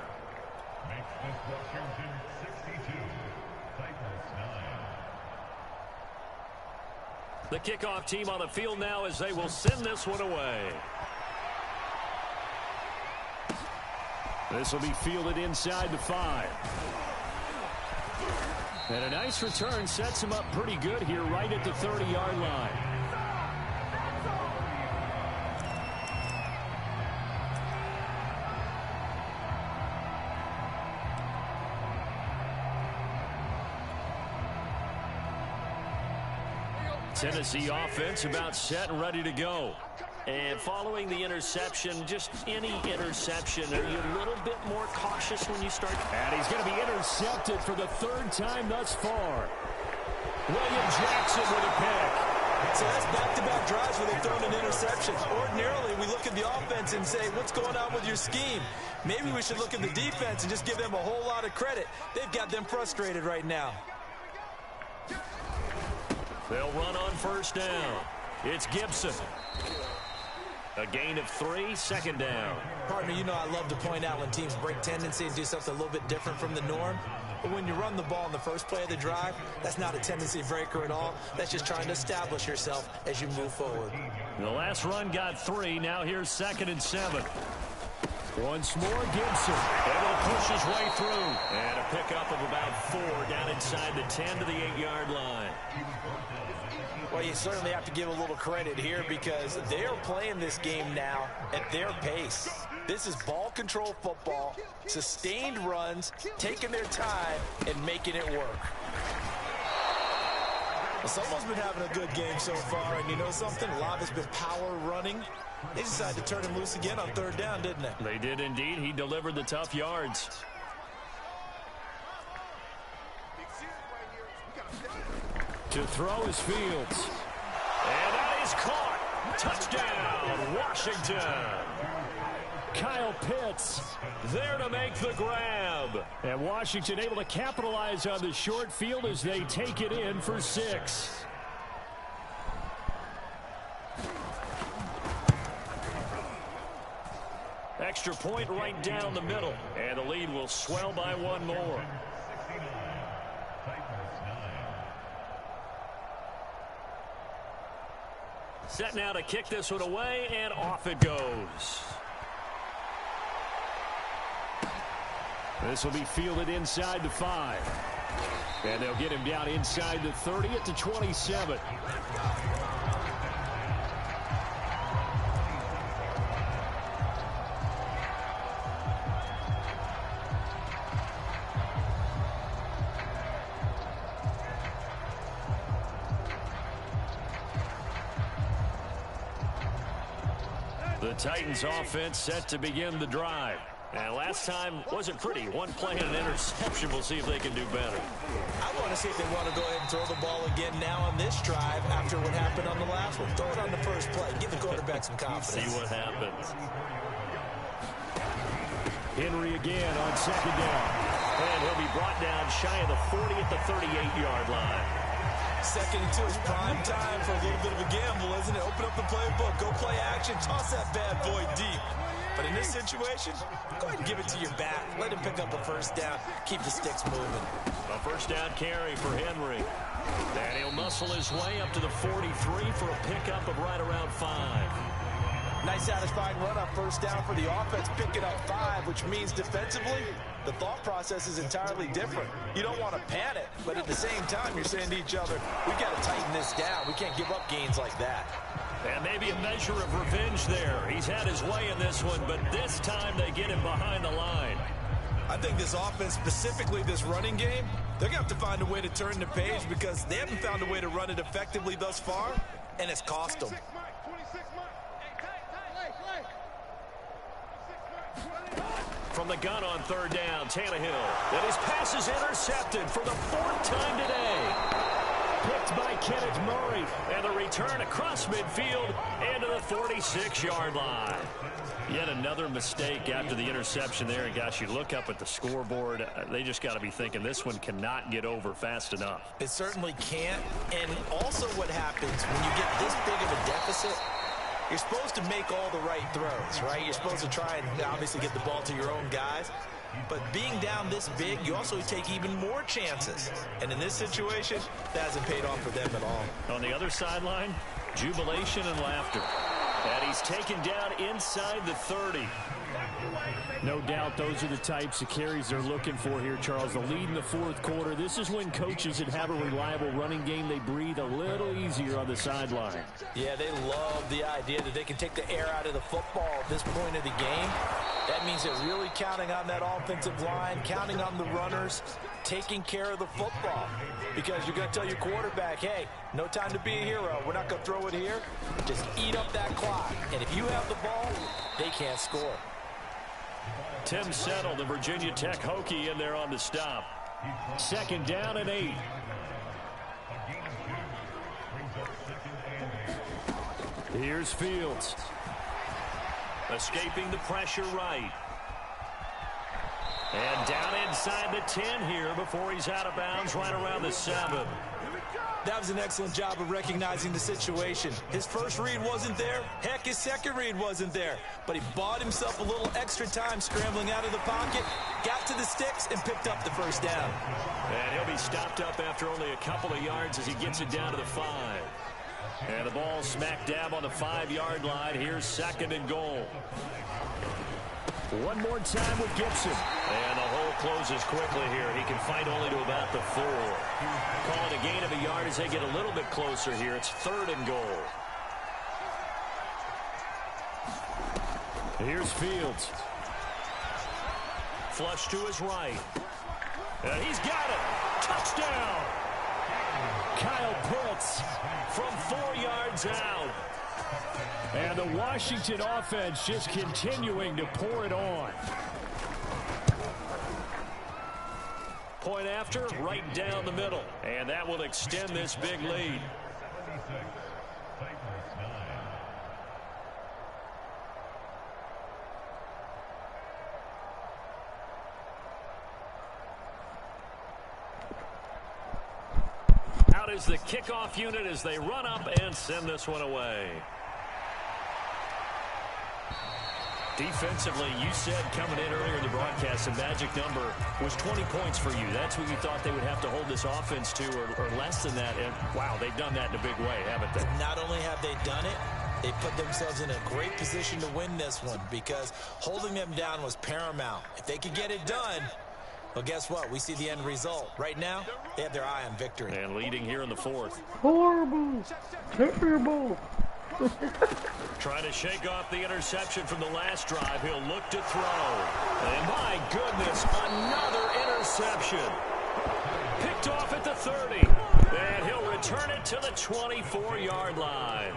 The kickoff team on the field now as they will send this one away. This will be fielded inside the 5. And a nice return sets him up pretty good here right at the 30-yard line. Tennessee offense about set and ready to go. And following the interception, just any interception, are you a little bit more cautious when you start? And he's going to be intercepted for the 3rd time thus far. William Jackson with a pick. So that's back-to-back drives where they've thrown an interception. Ordinarily, we look at the offense and say, what's going on with your scheme? Maybe we should look at the defense and just give them a whole lot of credit. They've got them frustrated right now. They'll run on 1st down. It's Gibson. A gain of 3, second down. Partner, you know I love to point out when teams break tendency and do something a little bit different from the norm. But when you run the ball in the first play of the drive, that's not a tendency breaker at all. That's just trying to establish yourself as you move forward. The last run got 3. Now here's 2nd and 7. Once more, Gibson able to push his way through. And a pickup of about 4 down inside the 10 to the 8-yard line. Well, you certainly have to give a little credit here because they are playing this game now at their pace. This is ball control football, sustained runs, taking their time, and making it work. Well, someone's been having a good game so far, and you know something? A lot has been power running. They decided to turn him loose again on 3rd down, didn't they? They did indeed. He delivered the tough yards. To throw is Fields. And that is caught. Touchdown, Washington. Kyle Pitts there to make the grab. And Washington able to capitalize on the short field as they take it in for 6. Extra point right down the middle. And the lead will swell by 1 more. Set now to kick this one away, and off it goes. This will be fielded inside the 5. And they'll get him down inside the 30 at the 27. The Titans offense set to begin the drive. And last time wasn't pretty. One play and an interception. We'll see if they can do better. I want to see if they want to go ahead and throw the ball again now on this drive after what happened on the last one. Throw it on the first play. Give the quarterback some confidence. See what happens. Henry again on 2nd down. And he'll be brought down shy of the 40 at the 38-yard line. 2nd and 2 is prime time for a little bit of a gamble, isn't it? Open up the playbook, go play action, toss that bad boy deep. But in this situation, go ahead and give it to your back. Let him pick up a 1st down. Keep the sticks moving. A 1st down carry for Henry. And he'll muscle his way up to the 43 for a pickup of right around 5. Nice satisfying run on 1st down for the offense, picking up 5, which means defensively, the thought process is entirely different. You don't want to panic, but at the same time, you're saying to each other, we got to tighten this down. We can't give up gains like that. And maybe a measure of revenge there. He's had his way in this one, but this time they get him behind the line. I think this offense, specifically this running game, they're going to have to find a way to turn the page because they haven't found a way to run it effectively thus far, and it's cost them. From the gun on 3rd down, Tannehill. And his pass is intercepted for the 4th time today. Picked by Kenneth Murray. And the return across midfield into the 46-yard line. Yet another mistake after the interception there. And gosh, you look up at the scoreboard, they just got to be thinking this one cannot get over fast enough. It certainly can't. And also what happens when you get this big of a deficit, you're supposed to make all the right throws, right? You're supposed to try and obviously get the ball to your own guys. But being down this big, you also take even more chances. And in this situation, that hasn't paid off for them at all. On the other sideline, jubilation and laughter. And he's taken down inside the 30. No doubt those are the types of carries they're looking for here, Charles. The lead in the 4th quarter. This is when coaches that have a reliable running game, they breathe a little easier on the sideline. Yeah, they love the idea that they can take the air out of the football at this point of the game. That means they're really counting on that offensive line, counting on the runners, taking care of the football. Because you're going to tell your quarterback, hey, no time to be a hero. We're not going to throw it here. Just eat up that clock. And if you have the ball, they can't score. Tim Settle, the Virginia Tech Hokie, in there on the stop. 2nd down and 8. Here's Fields. Escaping the pressure right. And down inside the 10 here before he's out of bounds right around the 7. That was an excellent job of recognizing the situation. His first read wasn't there. Heck, his second read wasn't there. But he bought himself a little extra time scrambling out of the pocket, got to the sticks, and picked up the first down. And he'll be stopped up after only a couple of yards as he gets it down to the 5. And the ball smack dab on the 5-yard line. Here's 2nd and goal. One more time with Gibson. And the hole closes quickly here. He can fight only to about the 4. Call it a gain of a yard as they get a little bit closer here. It's 3rd and goal. Here's Fields. Flush to his right. And he's got it. Touchdown. Kyle Pitts from 4 yards out. And the Washington offense just continuing to pour it on. Point after, right down the middle. And that will extend this big lead. Out is the kickoff unit as they run up and send this one away. Defensively, you said coming in earlier in the broadcast, the magic number was 20 points for you. That's what you thought they would have to hold this offense to, or less than that. And, wow, they've done that in a big way, haven't they? Not only have they done it, they put themselves in a great position to win this one because holding them down was paramount. If they could get it done, well, guess what? We see the end result. Right now, they have their eye on victory. And leading here in the 4th. Horrible. Terrible. Trying to shake off the interception from the last drive. He'll look to throw. And my goodness, another interception. Picked off at the 30. And he'll return it to the 24-yard line.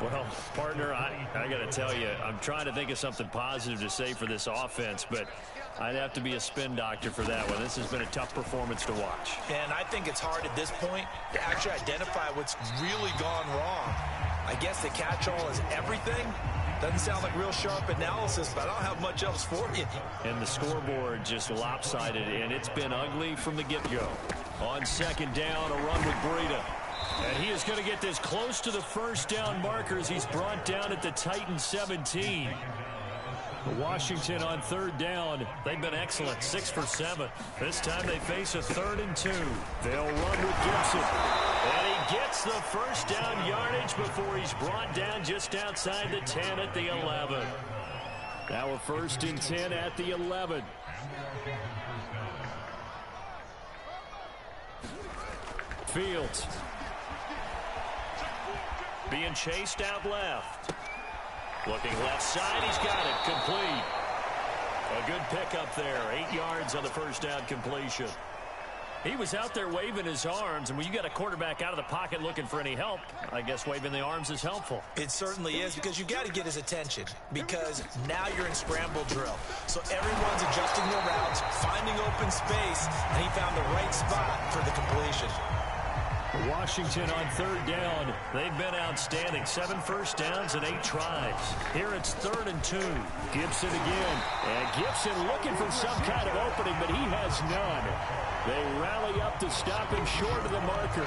Well, partner, I got to tell you, I'm trying to think of something positive to say for this offense, but I'd have to be a spin doctor for that one. This has been a tough performance to watch. And I think it's hard at this point to actually identify what's really gone wrong. I guess the catch-all is everything. Doesn't sound like real sharp analysis, but I don't have much else for you. And the scoreboard just lopsided, and it's been ugly from the get-go. On 2nd down, a run with Breida. And he is going to get this close to the first down marker as he's brought down at the Titans 17. Washington on 3rd down. They've been excellent, 6 for 7. This time they face a 3rd and 2. They'll run with Gibson. And he gets the first down yardage before he's brought down just outside the 10 at the 11. Now a 1st and 10 at the 11. Fields. Being chased out left. Looking left side, he's got it, complete. A good pickup there, 8 yards on the first down completion. He was out there waving his arms, and when you got a quarterback out of the pocket looking for any help, I guess waving the arms is helpful. It certainly is, because you got to get his attention, because now you're in scramble drill. So everyone's adjusting their routes, finding open space, and he found the right spot for the completion. Washington on 3rd down. They've been outstanding. 7 first downs and 8 tries. Here it's 3rd and 2. Gibson again. And Gibson looking for some kind of opening, but he has none. They rally up to stop him short of the marker.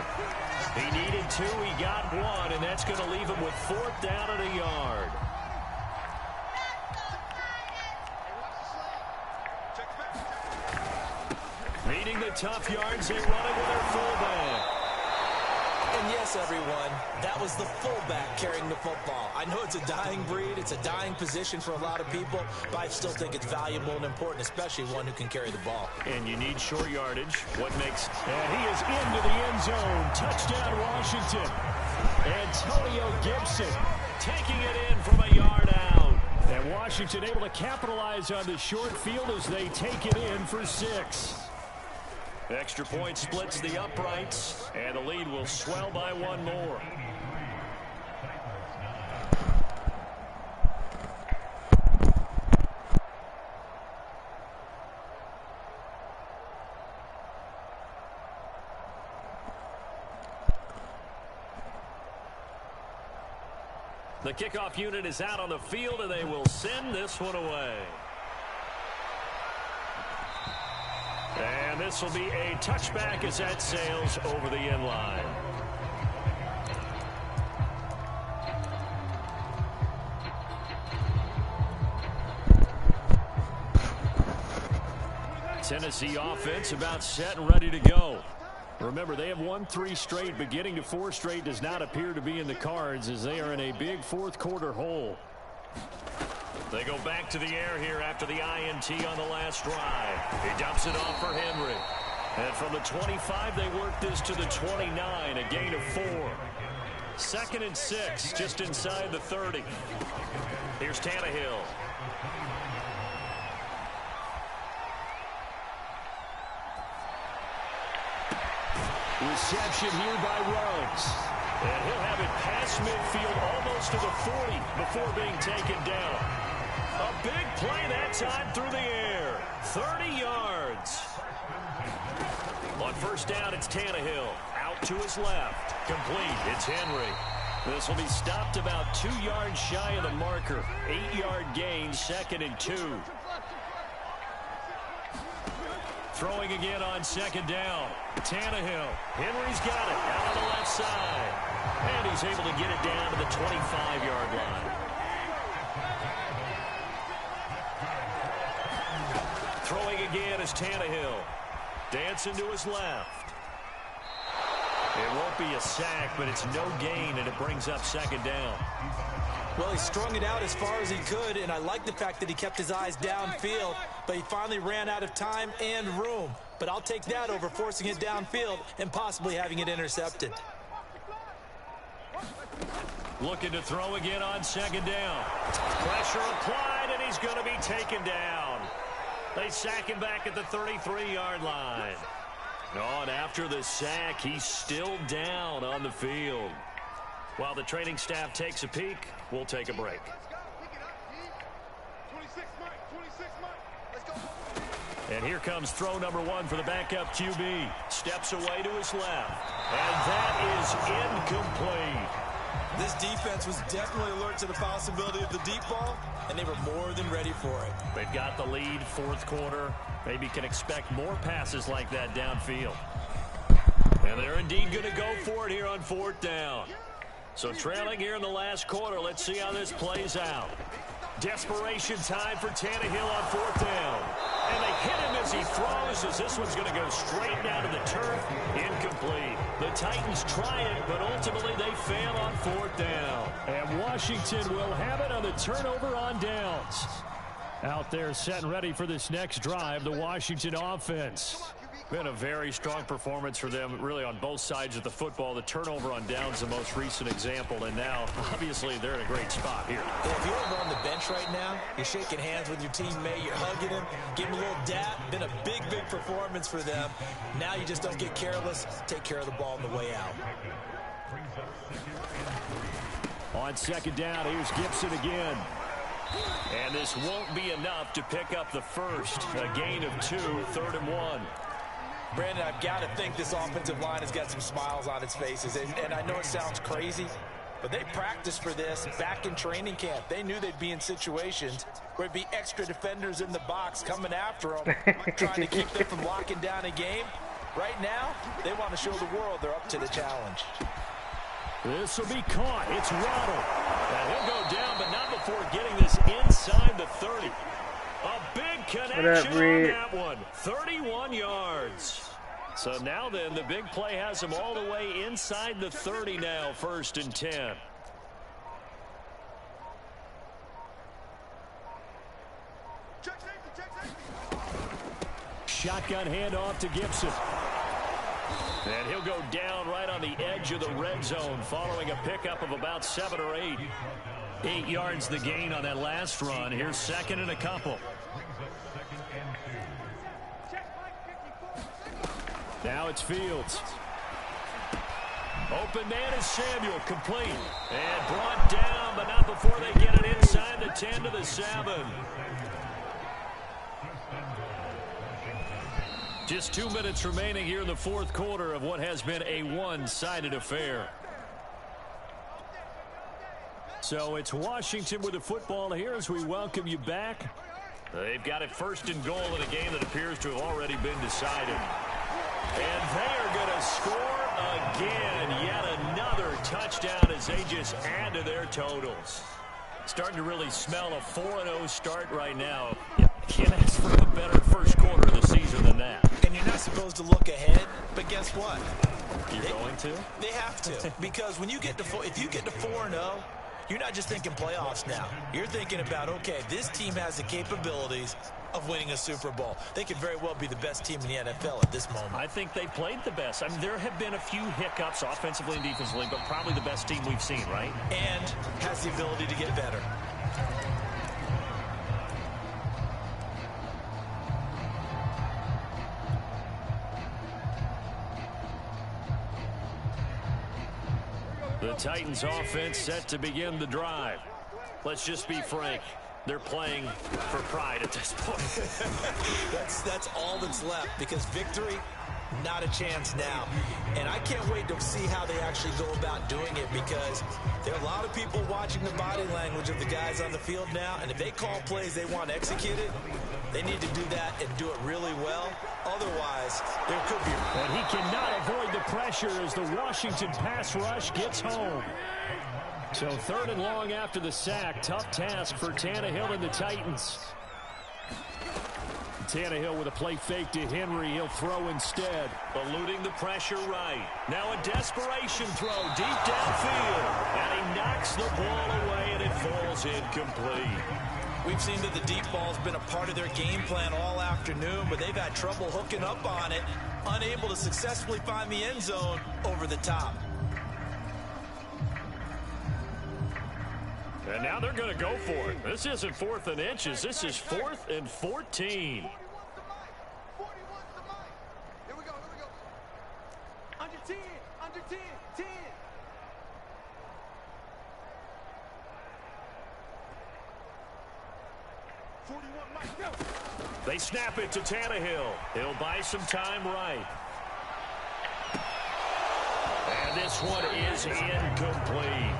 He needed 2. He got 1, and that's going to leave him with 4th down and a yard. Meeting the tough yards, they run it with their fullback. And yes, everyone, that was the fullback carrying the football. I know it's a dying breed, it's a dying position for a lot of people, but I still think it's valuable and important, especially one who can carry the ball. And you need short yardage. What makes... And he is into the end zone. Touchdown, Washington. Antonio Gibson taking it in from a yard out. And Washington able to capitalize on the short field as they take it in for 6. Extra point splits the uprights, and the lead will swell by 1 more. The kickoff unit is out on the field, and they will send this one away. And this will be a touchback as that sails over the end line. Tennessee offense about set and ready to go. Remember, they have won 3 straight, but getting to 4 straight does not appear to be in the cards as they are in a big fourth quarter hole. They go back to the air here after the INT on the last drive. He dumps it off for Henry. And from the 25, they work this to the 29, a gain of 4. 2nd and 6, just inside the 30. Here's Tannehill. Reception here by Ruggs. And he'll have it past midfield almost to the 40 before being taken down. A big play that time through the air. 30 yards. On first down, it's Tannehill. Out to his left. Complete. It's Henry. This will be stopped about 2 yards shy of the marker. 8-yard gain, 2nd and 2. Throwing again on 2nd down. Tannehill. Henry's got it. Out on the left side. And he's able to get it down to the 25-yard line. Throwing again is Tannehill. Dancing to his left. It won't be a sack, but it's no gain, and it brings up 2nd down. Well, he strung it out as far as he could, and I like the fact that he kept his eyes downfield, but he finally ran out of time and room. But I'll take that over forcing it downfield and possibly having it intercepted. Looking to throw again on 2nd down. Pressure applied, and he's going to be taken down. They sack him back at the 33-yard line. Oh, and after the sack, he's still down on the field. While the training staff takes a peek, we'll take a break. And here comes throw number 1 for the backup QB. Steps away to his left. And that is incomplete. This defense was definitely alert to the possibility of the deep ball, and they were more than ready for it. They've got the lead, fourth quarter. Maybe can expect more passes like that downfield. And they're indeed going to go for it here on 4th down. So trailing here in the last quarter, let's see how this plays out. Desperation time for Tannehill on 4th down. And they hit him as he throws, as this one's going to go straight down to the turf. Incomplete. The Titans try it, but ultimately they fail on 4th down. And Washington will have it on the turnover on downs. Out there set and ready for this next drive, the Washington offense. Been a very strong performance for them, really, on both sides of the football. The turnover on downs, the most recent example, and now, obviously, they're in a great spot here. Yeah, if you're over on the bench right now, you're shaking hands with your teammate, you're hugging him, giving him a little dap. Been a big, big performance for them. Now you just don't get careless. Take care of the ball on the way out. On 2nd down, here's Gibson again. And this won't be enough to pick up the first. A gain of 2, 3rd and 1. Brandon, I've got to think this offensive line has got some smiles on its faces. And I know it sounds crazy, but they practiced for this back in training camp. They knew they'd be in situations where there'd be extra defenders in the box coming after them, trying to keep them from locking down a game. Right now, they want to show the world they're up to the challenge. This will be caught. It's Waddle. And he'll go down, but not before getting this inside the 30. A big connection on that one. 31 yards. So now then, the big play has him all the way inside the 30 now, 1st and 10. Shotgun handoff to Gibson. And he'll go down right on the edge of the red zone following a pickup of about 7 or 8. 8 yards the gain on that last run. Here's 2nd and a couple. Now it's Fields. Open man is Samuel, complete. And brought down, but not before they get it inside the 10 to the 7. Just 2 minutes remaining here in the fourth quarter of what has been a one-sided affair. So it's Washington with the football here as we welcome you back. They've got it 1st and goal in a game that appears to have already been decided. And they are going to score again. Yet another touchdown as they just add to their totals. Starting to really smell a 4-0 start right now. Can't ask for a better first quarter of the season than that. And you're not supposed to look ahead, but guess what? You're going to? They have to, because when you get to if you get to 4-0, you're not just thinking playoffs now. You're thinking about, okay, this team has the capabilities of winning a Super Bowl. They could very well be the best team in the NFL at this moment. I think they played the best. I mean, there have been a few hiccups offensively and defensively, but probably the best team we've seen, right? And has the ability to get better. The Titans offense set to begin the drive. Let's just be frank. They're playing for pride at this point. that's all that's left, because victory, not a chance now. And I can't wait to see how they actually go about doing it, because there are a lot of people watching the body language of the guys on the field now, and if they call plays they want executed, they need to do that and do it really well. Otherwise, there could be... And he cannot avoid the pressure as the Washington pass rush gets home. So 3rd and long after the sack. Tough task for Tannehill and the Titans. Tannehill with a play fake to Henry. He'll throw instead. Eluding the pressure right. Now a desperation throw deep downfield. And he knocks the ball away, and it falls incomplete. We've seen that the deep ball's been a part of their game plan all afternoon, but they've had trouble hooking up on it, unable to successfully find the end zone over the top. And now they're going to go for it. This isn't 4th and inches. This is 4th and 14. 40 wants the mic. Here we go. Under 10, under 10, 10. They snap it to Tannehill. He'll buy some time right. And this one is incomplete.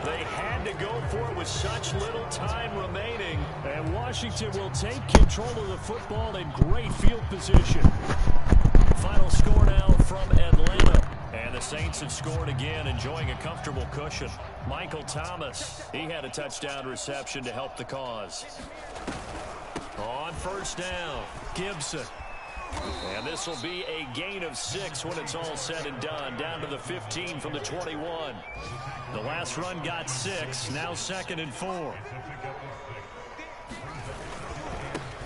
They had to go for it with such little time remaining. And Washington will take control of the football in great field position. Final score now from Atlanta. And the Saints have scored again, enjoying a comfortable cushion. Michael Thomas, he had a touchdown reception to help the cause. On 1st down, Gibson. And this will be a gain of 6 when it's all said and done. Down to the 15 from the 21. The last run got 6. Now 2nd and 4.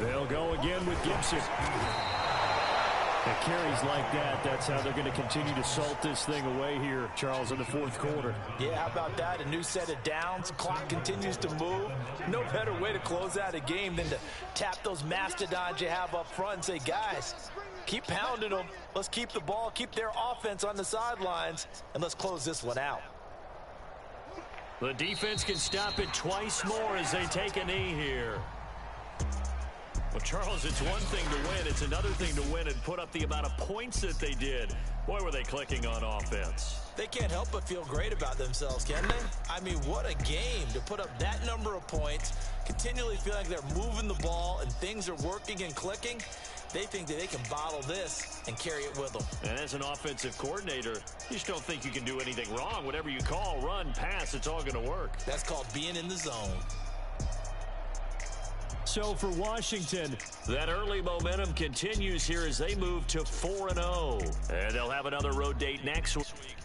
They'll go again with Gibson. At carries like that, that's how they're going to continue to salt this thing away here, Charles, in the 4th quarter. Yeah, how about that? A new set of downs. Clock continues to move. No better way to close out a game than to tap those mastodons you have up front and say, guys, keep pounding them. Let's keep the ball, keep their offense on the sidelines, and let's close this one out. The defense can stop it twice more as they take a knee here. Well, Charles, it's one thing to win. It's another thing to win and put up the amount of points that they did. Boy, were they clicking on offense. They can't help but feel great about themselves, can they? I mean, what a game to put up that number of points, continually feel like they're moving the ball and things are working and clicking. They think that they can bottle this and carry it with them. And as an offensive coordinator, you just don't think you can do anything wrong. Whatever you call, run, pass, it's all going to work. That's called being in the zone. So for Washington, that early momentum continues here as they move to 4-0. And they'll have another road date next week.